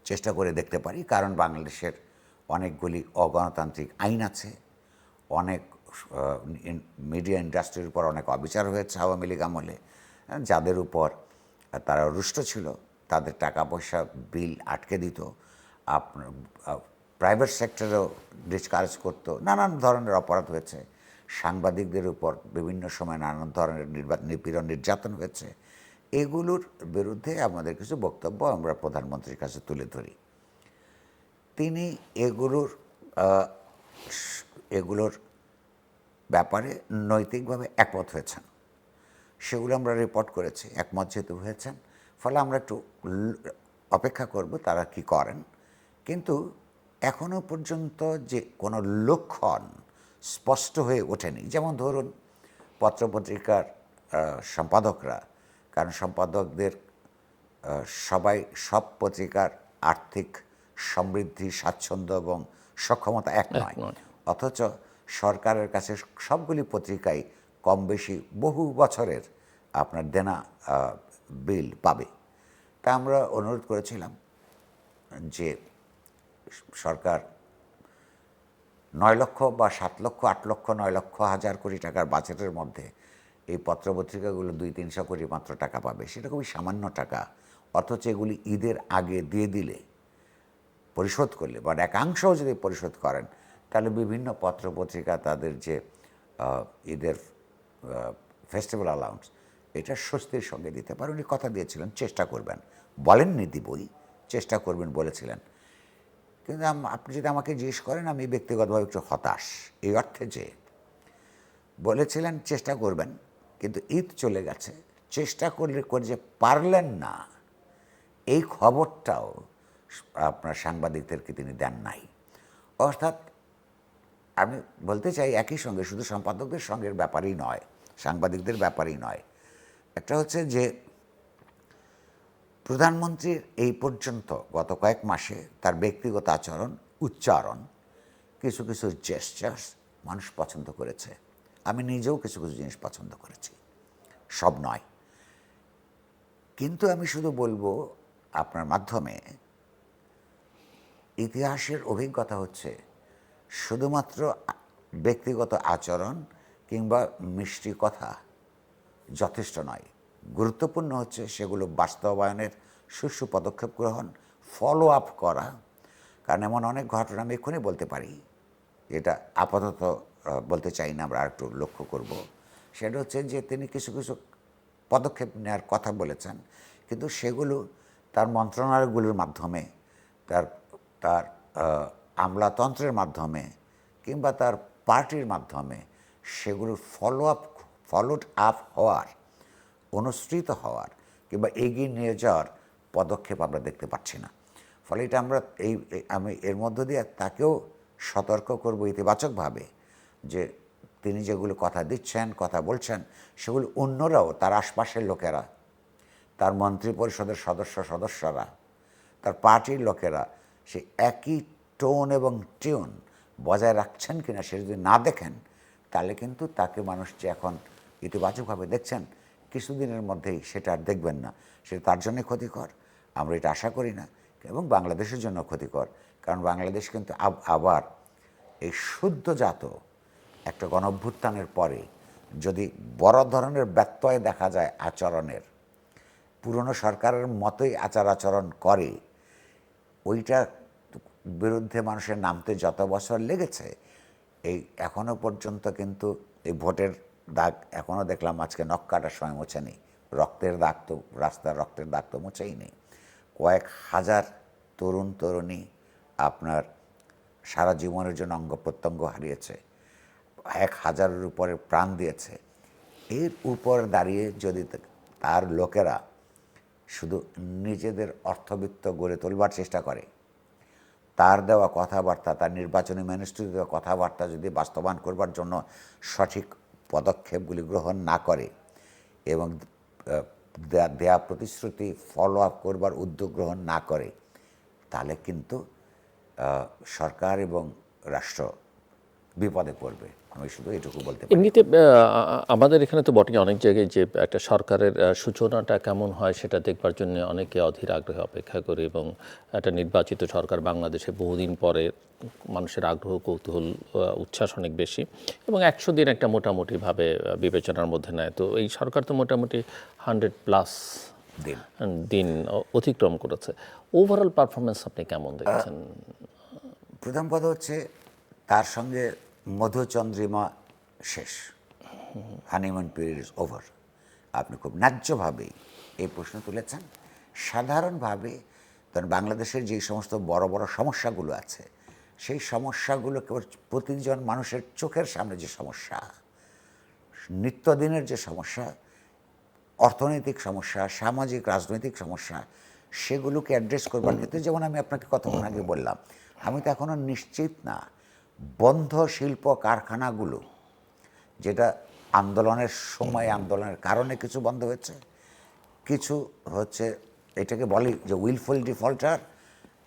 চেষ্টা করে দেখতে পারি। কারণ বাংলাদেশের অনেকগুলি অগণতান্ত্রিক আইন আছে, অনেক মিডিয়া ইন্ডাস্ট্রির উপর অনেক অবিচার হয়েছে আওয়ামী লীগ আমলে, যাদের উপর তারা রুষ্ট ছিল, তাদের টাকা পয়সা বিল আটকে দিত, আপনার প্রাইভেট সেক্টরেও ডিসকারেজ করতো, নানান ধরনের অপরাধ হয়েছে, সাংবাদিকদের উপর বিভিন্ন সময় নানান ধরনের নিপীড়ন নির্যাতন হয়েছে। এগুলোর বিরুদ্ধে আমাদের কিছু বক্তব্য আমরা প্রধানমন্ত্রীর কাছে তুলে ধরি। তিনি এগুলোর ব্যাপারে নৈতিকভাবে একমত হয়েছেন, সেগুলো আমরা রিপোর্ট করেছি। একমত যেহেতু হয়েছেন, ফলে আমরা একটু অপেক্ষা করব তারা কি করেন। কিন্তু এখনও পর্যন্ত যে কোনো লক্ষণ স্পষ্ট হয়ে ওঠেনি। যেমন ধরুন পত্রপত্রিকার সম্পাদকরা, কারণ সম্পাদকদের সবাই সব পত্রিকার আর্থিক সমৃদ্ধি, স্বাচ্ছন্দ্য এবং সক্ষমতা এক নয়, অথচ সরকারের কাছে সবগুলি পত্রিকাই কম বেশি বহু বছরের আপনার দেনা বিল পাবে। তা আমরা অনুরোধ করেছিলাম যে সরকার 9 লক্ষ বা 7 লক্ষ, 8 লক্ষ, 9 লক্ষ, 1000 কোটি টাকার বাজেটের মধ্যে এই পত্রপত্রিকাগুলো 200-300 কোটি মাত্র টাকা পাবে। সেটা খুবই সামান্য টাকা, অথচ এগুলি ঈদের আগে দিয়ে দিলে, পরিশোধ করলে বা একাংশও যদি পরিশোধ করেন, তাহলে বিভিন্ন পত্রপত্রিকা তাদের যে ঈদের ফেস্টিভ্যাল অ্যালাউন্স, এটা স্বস্তির সঙ্গে দিতে পারে। উনি কথা দিয়েছিলেন চেষ্টা করবেন, বলেননি দিবই, চেষ্টা করবেন বলেছিলেন। কিন্তু আপনি যদি আমাকে জিজ্ঞেস করেন, আমি ব্যক্তিগতভাবে একটু হতাশ, এই অর্থে যে বলেছিলেন চেষ্টা করবেন, কিন্তু ঈদ চলে গেছে, চেষ্টা করে যে পারলেন না, এই খবরটাও আপনার সাংবাদিকদেরকে তিনি দেন নাই। অর্থাৎ আমি বলতে চাই একই সঙ্গে শুধু সম্পাদকদের সঙ্গের ব্যাপারই নয়, সাংবাদিকদের ব্যাপারই নয়, একটা হচ্ছে যে প্রধানমন্ত্রীর এই পর্যন্ত গত কয়েক মাসে তার ব্যক্তিগত আচরণ, উচ্চারণ, কিছু কিছু জেস্চার্স মানুষ পছন্দ করেছে। আমি নিজেও কিছু কিছু জিনিস পছন্দ করেছি, সব নয়। কিন্তু আমি শুধু বলবো আপনার মাধ্যমে, ইতিহাসের অভিজ্ঞতা হচ্ছে শুধুমাত্র ব্যক্তিগত আচরণ কিংবা মিষ্টি কথা যথেষ্ট নয়। গুরুত্বপূর্ণ হচ্ছে সেগুলো বাস্তবায়নের সুষ্ঠু পদক্ষেপ গ্রহণ, ফলো আপ করা। কারণ এমন অনেক ঘটনা আমি এক্ষুনি বলতে পারি, এটা আপাতত বলতে চাই না, আমরা আরেকটু লক্ষ্য করব। সেটা হচ্ছে যে তিনি কিছু কিছু পদক্ষেপ নেওয়ার কথা বলেছেন, কিন্তু সেগুলো তার মন্ত্রণালয়গুলোর মাধ্যমে, তার আমলাতন্ত্রের মাধ্যমে কিংবা তার পার্টির মাধ্যমে সেগুলোর ফলোড আপ হওয়ার, অনুসৃত হওয়ার কিংবা এগিয়ে নিয়ে যাওয়ার পদক্ষেপ আমরা দেখতে পাচ্ছি না। ফলে এটা আমি এর মধ্য দিয়ে তাকেও সতর্ক করব ইতিবাচকভাবে, যে তিনি যেগুলো কথা দিচ্ছেন, কথা বলছেন, সেগুলো অন্যরাও, তার আশপাশের লোকেরা, তার মন্ত্রী পরিষদের সদস্যরা, তার পার্টির লোকেরা সে একই টোন এবং টিউন বজায় রাখছেন কিনা সে যদি না দেখেন, তাহলে কিন্তু তাকে মানুষ যে এখন ইতিবাচকভাবে দেখছেন, কিছুদিনের মধ্যেই সেটা আর দেখবেন না। সেটা তার জন্য ক্ষতিকর, আমরা এটা আশা করি না, এবং বাংলাদেশের জন্য ক্ষতিকর। কারণ বাংলাদেশ কিন্তু আবার এই সদ্যজাত একটা গণঅভ্যুত্থানের পরে যদি বড় ধরনের ব্যত্যয় দেখা যায় আচরণের, পুরনো সরকারের মতোই আচরণ করে, ওইটা বিরুদ্ধে মানুষের নামতে যত বছর লেগেছে, এই এখনও পর্যন্ত কিন্তু এই ভোটের দাগ এখনও দেখলাম আজকে নখ কাটার সময় মোছেনি, রক্তের দাগ তো, রাস্তার রক্তের দাগ তো মুছেই নেই। কয়েক হাজার তরুণ তরুণী আপনার সারা জীবনের জন্য অঙ্গ প্রত্যঙ্গ হারিয়েছে, 1000-এর উপরে প্রাণ দিয়েছে। এর উপর দাঁড়িয়ে যদি তার লোকেরা শুধু নিজেদের অর্থবিত্ত গড়ে তোলবার চেষ্টা করে, তার দেওয়া কথাবার্তা, তার নির্বাচনী ম্যানিফেস্টো দেওয়া কথাবার্তা যদি বাস্তবায়ন করবার জন্য সঠিক পদক্ষেপগুলি গ্রহণ না করে এবং দেয়া প্রতিশ্রুতি ফলো আপ করবার উদ্যোগ গ্রহণ না করে, তাহলে কিন্তু সরকার এবং রাষ্ট্র বিপদে পড়বে। আমি শুধু এটুকু বলতে পারি। এমনিতে আমাদের এখানে তো বটে অনেক জায়গায় যে একটা সরকারের সূচনাটা কেমন হয় সেটা দেখবার জন্য অনেকে অধীর আগ্রহে অপেক্ষা করে, এবং একটা নির্বাচিত সরকার বাংলাদেশে বহুদিন পরে মানুষের আগ্রহ, কৌতূহল, উচ্ছ্বাস অনেক বেশি, এবং 100 দিন একটা মোটামুটিভাবে বিবেচনার মধ্যে নেয়। তো এই সরকার তো মোটামুটি 100+ দিন অতিক্রম করেছে। ওভারঅল পারফরমেন্স আপনি কেমন দেখছেন? প্রথম কথা হচ্ছে, তার সঙ্গে মধুচন্দ্রিমা শেষ, হানিমুন পিরিয়ড ইজ ওভার। আপনি খুব ন্যায্যভাবেই এই প্রশ্ন তুলেছেন। সাধারণভাবে ধরেন বাংলাদেশের যে সমস্ত বড় বড় সমস্যাগুলো আছে, সেই সমস্যাগুলো কেবল প্রতিজন মানুষের চোখের সামনে যে সমস্যা, নিত্যদিনের যে সমস্যা, অর্থনৈতিক সমস্যা, সামাজিক রাজনৈতিক সমস্যা, সেগুলোকে অ্যাড্রেস করবার ক্ষেত্রে, যেমন আমি আপনাকে কতক্ষণ আগে বললাম, আমি তো এখনও নিশ্চিত না বন্ধ শিল্প কারখানাগুলো, যেটা আন্দোলনের সময়, আন্দোলনের কারণে কিছু বন্ধ হয়েছে, কিছু হচ্ছে এটাকে বলি যে উইলফুল ডিফল্টার,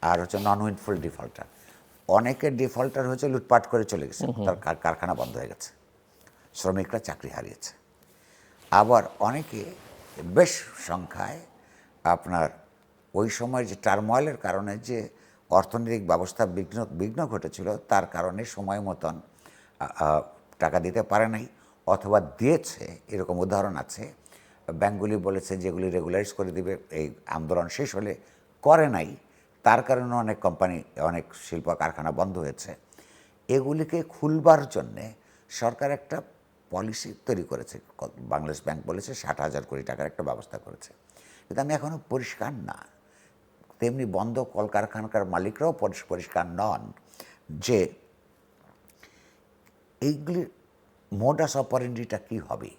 আর হচ্ছে নন উইলফুল ডিফল্টার। অনেকের ডিফল্টার হচ্ছে লুটপাট করে চলে গেছে, তার কারখানা বন্ধ হয়ে গেছে, শ্রমিকরা চাকরি হারিয়েছে। আবার অনেকে বেশ সংখ্যায় আপনার ওই সময়ের যে টার্ময়েলের কারণে যে অর্থনৈতিক ব্যবস্থা বিঘ্ন ঘটেছিল, তার কারণে সময় মতন টাকা দিতে পারে নাই, অথবা দিয়েছে, এরকম উদাহরণ আছে। ব্যাঙ্কগুলি বলেছে যেগুলি রেগুলারাইজ করে দিবে এই আন্দোলন শেষ হলে, করে নাই, তার কারণে অনেক কোম্পানি, অনেক শিল্প কারখানা বন্ধ হয়েছে। এগুলিকে খুলবার জন্যে সরকার একটা পলিসি তৈরি করেছে। বাংলাদেশ ব্যাংক বলেছে 60,000 কোটি টাকার একটা ব্যবস্থা করেছে, কিন্তু আমি এখনও পরিষ্কার না, তেমনি বন্ধ কলকারখানার মালিকরাও পরিষ্কার নন যে এইগুলির মোডাস অপারেন্ডিটা কী হবে,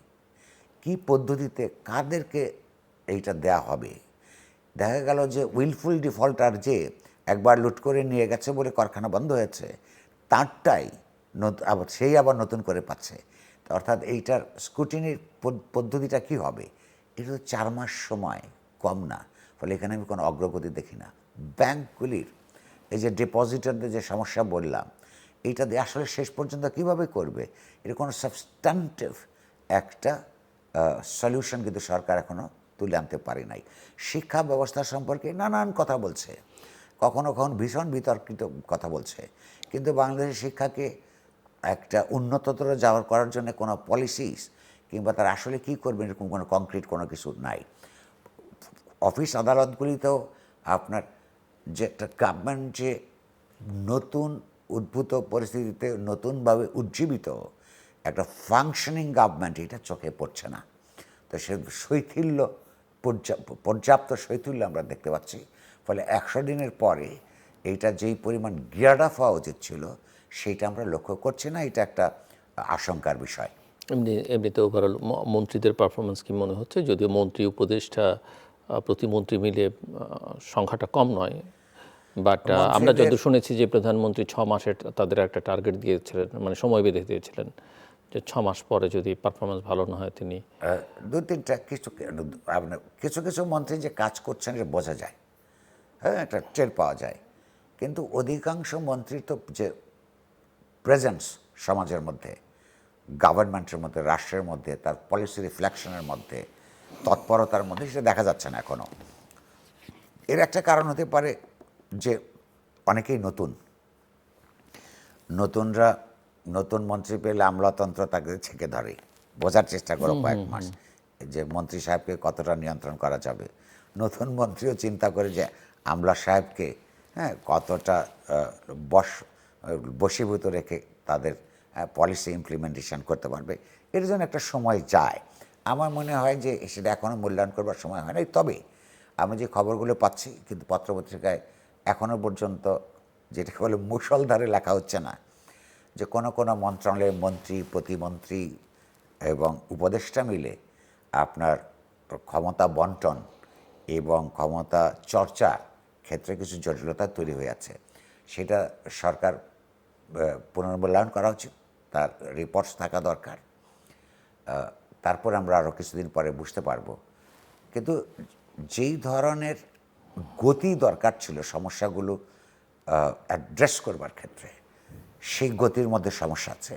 কি পদ্ধতিতে কাদেরকে এইটা দেয়া হবে। দেখা গেল যে উইলফুল ডিফল্টার যে একবার লুট করে নিয়ে গেছে বলে কারখানা বন্ধ হয়েছে, তারটাই আবার সেই আবার নতুন করে পাচ্ছে। অর্থাৎ এইটার স্ক্রুটিনির পদ্ধতিটা কি হবে, এটা তো 4 মাস সময়, কম না। ফলে এখানে আমি কোনো অগ্রগতি দেখি না। ব্যাংকগুলির এই যে ডিপোজিটারদের যে সমস্যা বললাম, এইটা দিয়ে আসলে শেষ পর্যন্ত কীভাবে করবে, এটা কোনো সাবস্ট্যান্টিভ একটা সলিউশন কিন্তু সরকার এখনও তুলে আনতে পারে নাই। শিক্ষা ব্যবস্থা সম্পর্কে নানান কথা বলছে, কখনো কখনো ভীষণ বিতর্কিত কথা বলছে, কিন্তু বাংলাদেশের শিক্ষাকে একটা উন্নততর করার জন্য কোনো পলিসিস কিংবা তারা আসলে কী করবে, এরকম কোনো কংক্রিট কোনো কিছু নাই। অফিস আদালতগুলিতেও আপনার যে একটা গভর্নমেন্ট যে নতুন উদ্ভূত পরিস্থিতিতে নতুনভাবে উজ্জীবিত একটা ফাংশনিং গভর্নমেন্ট, এটা চোখে পড়ছে না। তো সে শৈথিল্য, পর্যাপ্ত শৈথিল্য আমরা দেখতে পাচ্ছি। ফলে 100 দিনের পরে এইটা যেই পরিমাণ গিয়ার্ড আপ হওয়া উচিত ছিল, সেইটা আমরা লক্ষ্য করছি না। এটা একটা আশঙ্কার বিষয়। এমনিতে ওভারঅল মন্ত্রীদের পারফরমেন্স কি মনে হচ্ছে? যদিও মন্ত্রী উপদেষ্টা প্রতিমন্ত্রী মিলে সংখ্যাটা কম নয়, বাট আমরা যতদূর শুনেছি যে প্রধানমন্ত্রী 6 মাসের তাদের একটা টার্গেট দিয়েছিলেন, মানে সময় বেঁধে দিয়েছিলেন, যে 6 মাস পরে যদি পারফরমেন্স ভালো না হয় তিনি 2-3টা কিছু কিছু মন্ত্রী যে কাজ করছেন এটা বোঝা যায়, হ্যাঁ, এটা টের পাওয়া যায়। কিন্তু অধিকাংশ মন্ত্রী তো যে প্রেজেন্স সমাজের মধ্যে, গভর্নমেন্টের মধ্যে, রাষ্ট্রের মধ্যে, তার পলিসি রিফ্লেকশনের মধ্যে, তৎপরতার মধ্যে, সেটা দেখা যাচ্ছে না এখনও। এর একটা কারণ হতে পারে যে অনেকেই নতুনরা নতুন মন্ত্রী পেলে আমলাতন্ত্র তাকে ছেঁকে ধরে, বোঝার চেষ্টা করো কয়েক মাস যে মন্ত্রী সাহেবকে কতটা নিয়ন্ত্রণ করা যাবে। নতুন মন্ত্রীও চিন্তা করে যে আমলা সাহেবকে কতটা বশীভূত রেখে তাদের পলিসি ইমপ্লিমেন্টেশন করতে পারবে। এর জন্য একটা সময় যায়। আমার মনে হয় যে সেটা এখনও মূল্যায়ন করবার সময় হয় নাই। তবে আমরা যে খবরগুলো পাচ্ছি, কিন্তু পত্রপত্রিকায় এখনও পর্যন্ত যেটাকে বলে মুষলধারে লেখা হচ্ছে না, যে কোনো কোনো মন্ত্রণালয়ের মন্ত্রী, প্রতিমন্ত্রী এবং উপদেষ্টা মিলে আপনার ক্ষমতা বন্টন এবং ক্ষমতা চর্চা ক্ষেত্রে কিছু জটিলতা তৈরি হয়ে আছে। সেটা সরকার পুনর্মূল্যায়ন করা উচিত, তার রিপোর্টস থাকা দরকার। তারপর আমরা আরও কিছুদিন পরে বুঝতে পারবো। কিন্তু যেই ধরনের গতি দরকার ছিল সমস্যাগুলো অ্যাড্রেস করবার ক্ষেত্রে, সেই গতির মধ্যে সমস্যা আছে।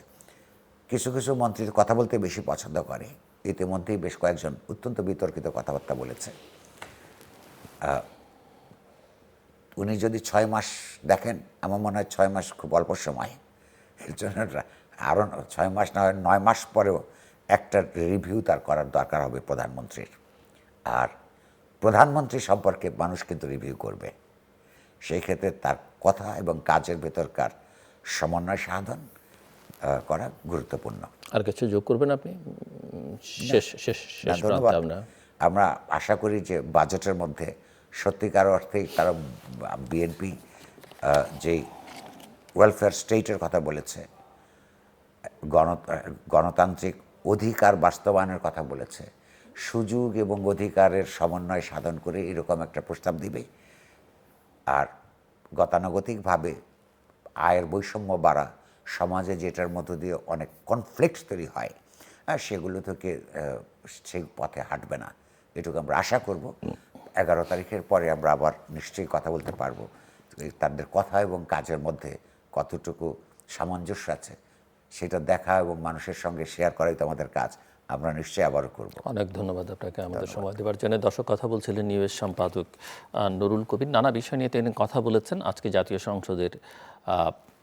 কিছু কিছু মন্ত্রী কথা বলতে বেশি পছন্দ করে, ইতিমধ্যেই বেশ কয়েকজন অত্যন্ত বিতর্কিত কথাবার্তা বলেছে। উনি যদি 6 মাস দেখেন, আমার মনে হয় 6 মাস খুব অল্প সময়। এর জন্য আরও 6 মাস না হয় 9 মাস পরেও একটা রিভিউ তার করার দরকার হবে প্রধানমন্ত্রীর। আর প্রধানমন্ত্রী সম্পর্কে মানুষ কিন্তু রিভিউ করবে। সেই ক্ষেত্রে তার কথা এবং কাজের ভেতরকার সমন্বয় সাধন করা গুরুত্বপূর্ণ। আর কিছু যোগ করবেন আপনি? শেষ শেষ শেষ প্রান্তে আমরা আমরা আশা করি যে বাজেটের মধ্যে সত্যিকার অর্থেই তারা বিএনপি যেই ওয়েলফেয়ার স্টেটের কথা বলেছে, গণতান্ত্রিক অধিকার বাস্তবায়নের কথা বলেছে, সুযোগ এবং অধিকারের সমন্বয় সাধন করে এরকম একটা প্রস্তাব দিবে। আর গতানুগতিকভাবে আয়ের বৈষম্য বাড়া, সমাজে যেটার মধ্য দিয়ে অনেক কনফ্লিক্ট তৈরি হয়, সেগুলো থেকে সেই পথে হাঁটবে না, এটুকু আমরা আশা করব। 11 তারিখের পরে আমরা আবার নিশ্চয়ই কথা বলতে পারবো তাদের কথা এবং কাজের মধ্যে কতটুকু সামঞ্জস্য আছে, সেটা দেখা এবং মানুষের সঙ্গে শেয়ার করাই তো আমাদের কাজ। আমরা নিশ্চয়ই আবারও করব। অনেক ধন্যবাদ আপনাকে আমাদের সময় দেওয়ার জন্য। দর্শক, কথা বলছিলেন নিউজ সম্পাদক নুরুল কবির। নানা বিষয় নিয়ে তিনি কথা বলেছেন। আজকে জাতীয় সংসদের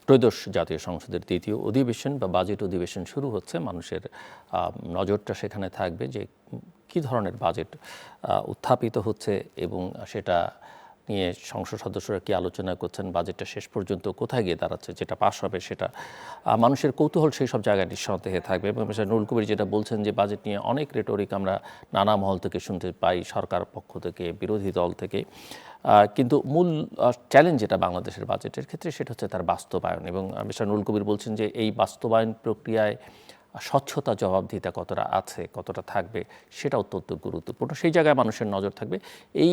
ত্রয়োদশ জাতীয় সংসদের দ্বিতীয় অধিবেশন বা বাজেট অধিবেশন শুরু হচ্ছে। মানুষের নজরটা সেখানে থাকবে যে কী ধরনের বাজেট উত্থাপিত হচ্ছে এবং সেটা নিয়ে সংসদ সদস্যরা কি আলোচনা করছেন, বাজেটটা শেষ পর্যন্ত কোথায় গিয়ে দাঁড়াচ্ছে, যেটা পাস হবে সেটা মানুষের কৌতূহল সেই সব জায়গায় নিঃসন্দেহে থাকবে। এবং মিস্টার নুরুল কবির যেটা বলছেন যে বাজেট নিয়ে অনেক রেটরিক আমরা নানা মহল থেকে শুনতে পাই, সরকার পক্ষ থেকে, বিরোধী দল থেকে, কিন্তু মূল চ্যালেঞ্জ যেটা বাংলাদেশের বাজেটের ক্ষেত্রে সেটা হচ্ছে তার বাস্তবায়ন। এবং মিস্টার নুরুল কবির বলছেন যে এই বাস্তবায়ন প্রক্রিয়ায় স্বচ্ছতা, জবাবদিহিতা কতটা আছে, কতটা থাকবে, সেটা অত্যন্ত গুরুত্বপূর্ণ। সেই জায়গায় মানুষের নজর থাকবে। এই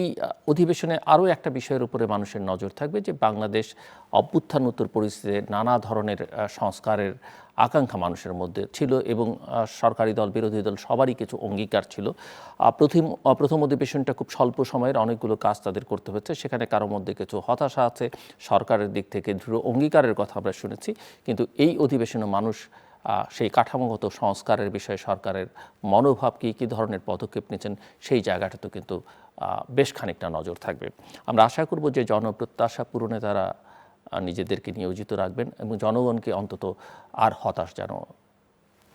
অধিবেশনে আরও একটা বিষয়ের উপরে মানুষের নজর থাকবে যে বাংলাদেশ অভ্যুত্থানোত্তর পরিস্থিতিতে নানা ধরনের সংস্কারের আকাঙ্ক্ষা মানুষের মধ্যে ছিল এবং সরকারি দল, বিরোধী দল সবারই কিছু অঙ্গীকার ছিল। প্রথম অধিবেশনটা খুব স্বল্প সময়ের অনেকগুলো কাজ তাদের করতে হচ্ছে, সেখানে কারোর মধ্যে কিছু হতাশা আছে, সরকারের দিক থেকে দৃঢ় অঙ্গীকারের কথা আমরা শুনেছি। কিন্তু এই অধিবেশনে মানুষ সেই কাঠামোগত সংস্কারের বিষয়ে সরকারের মনোভাব কী ধরনের পদক্ষেপ নিচ্ছেন, সেই জায়গাটাতে কিন্তু বেশ খানিকটা নজর থাকবে। আমরা আশা করব যে জনপ্রত্যাশা পূরণে তারা নিজেদেরকে নিয়োজিত রাখবেন এবং জনগণকে অন্তত আর হতাশ যেন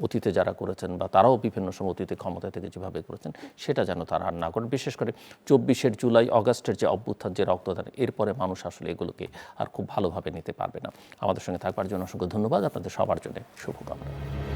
অতীতে যারা করেছেন বা তারাও বিভিন্ন সময় অতীতে ক্ষমতা থেকে যেভাবে করেছেন সেটা যেন তারা আর না করেন। বিশেষ করে 24 জুলাই অগাস্টের যে অভ্যুত্থান, যে রক্তদান, এরপরে মানুষ আসলে এগুলোকে আর খুব ভালোভাবে নিতে পারবে না। আমাদের সঙ্গে থাকবার জন্য অসংখ্য ধন্যবাদ। আপনাদের সবার জন্য শুভকামনা।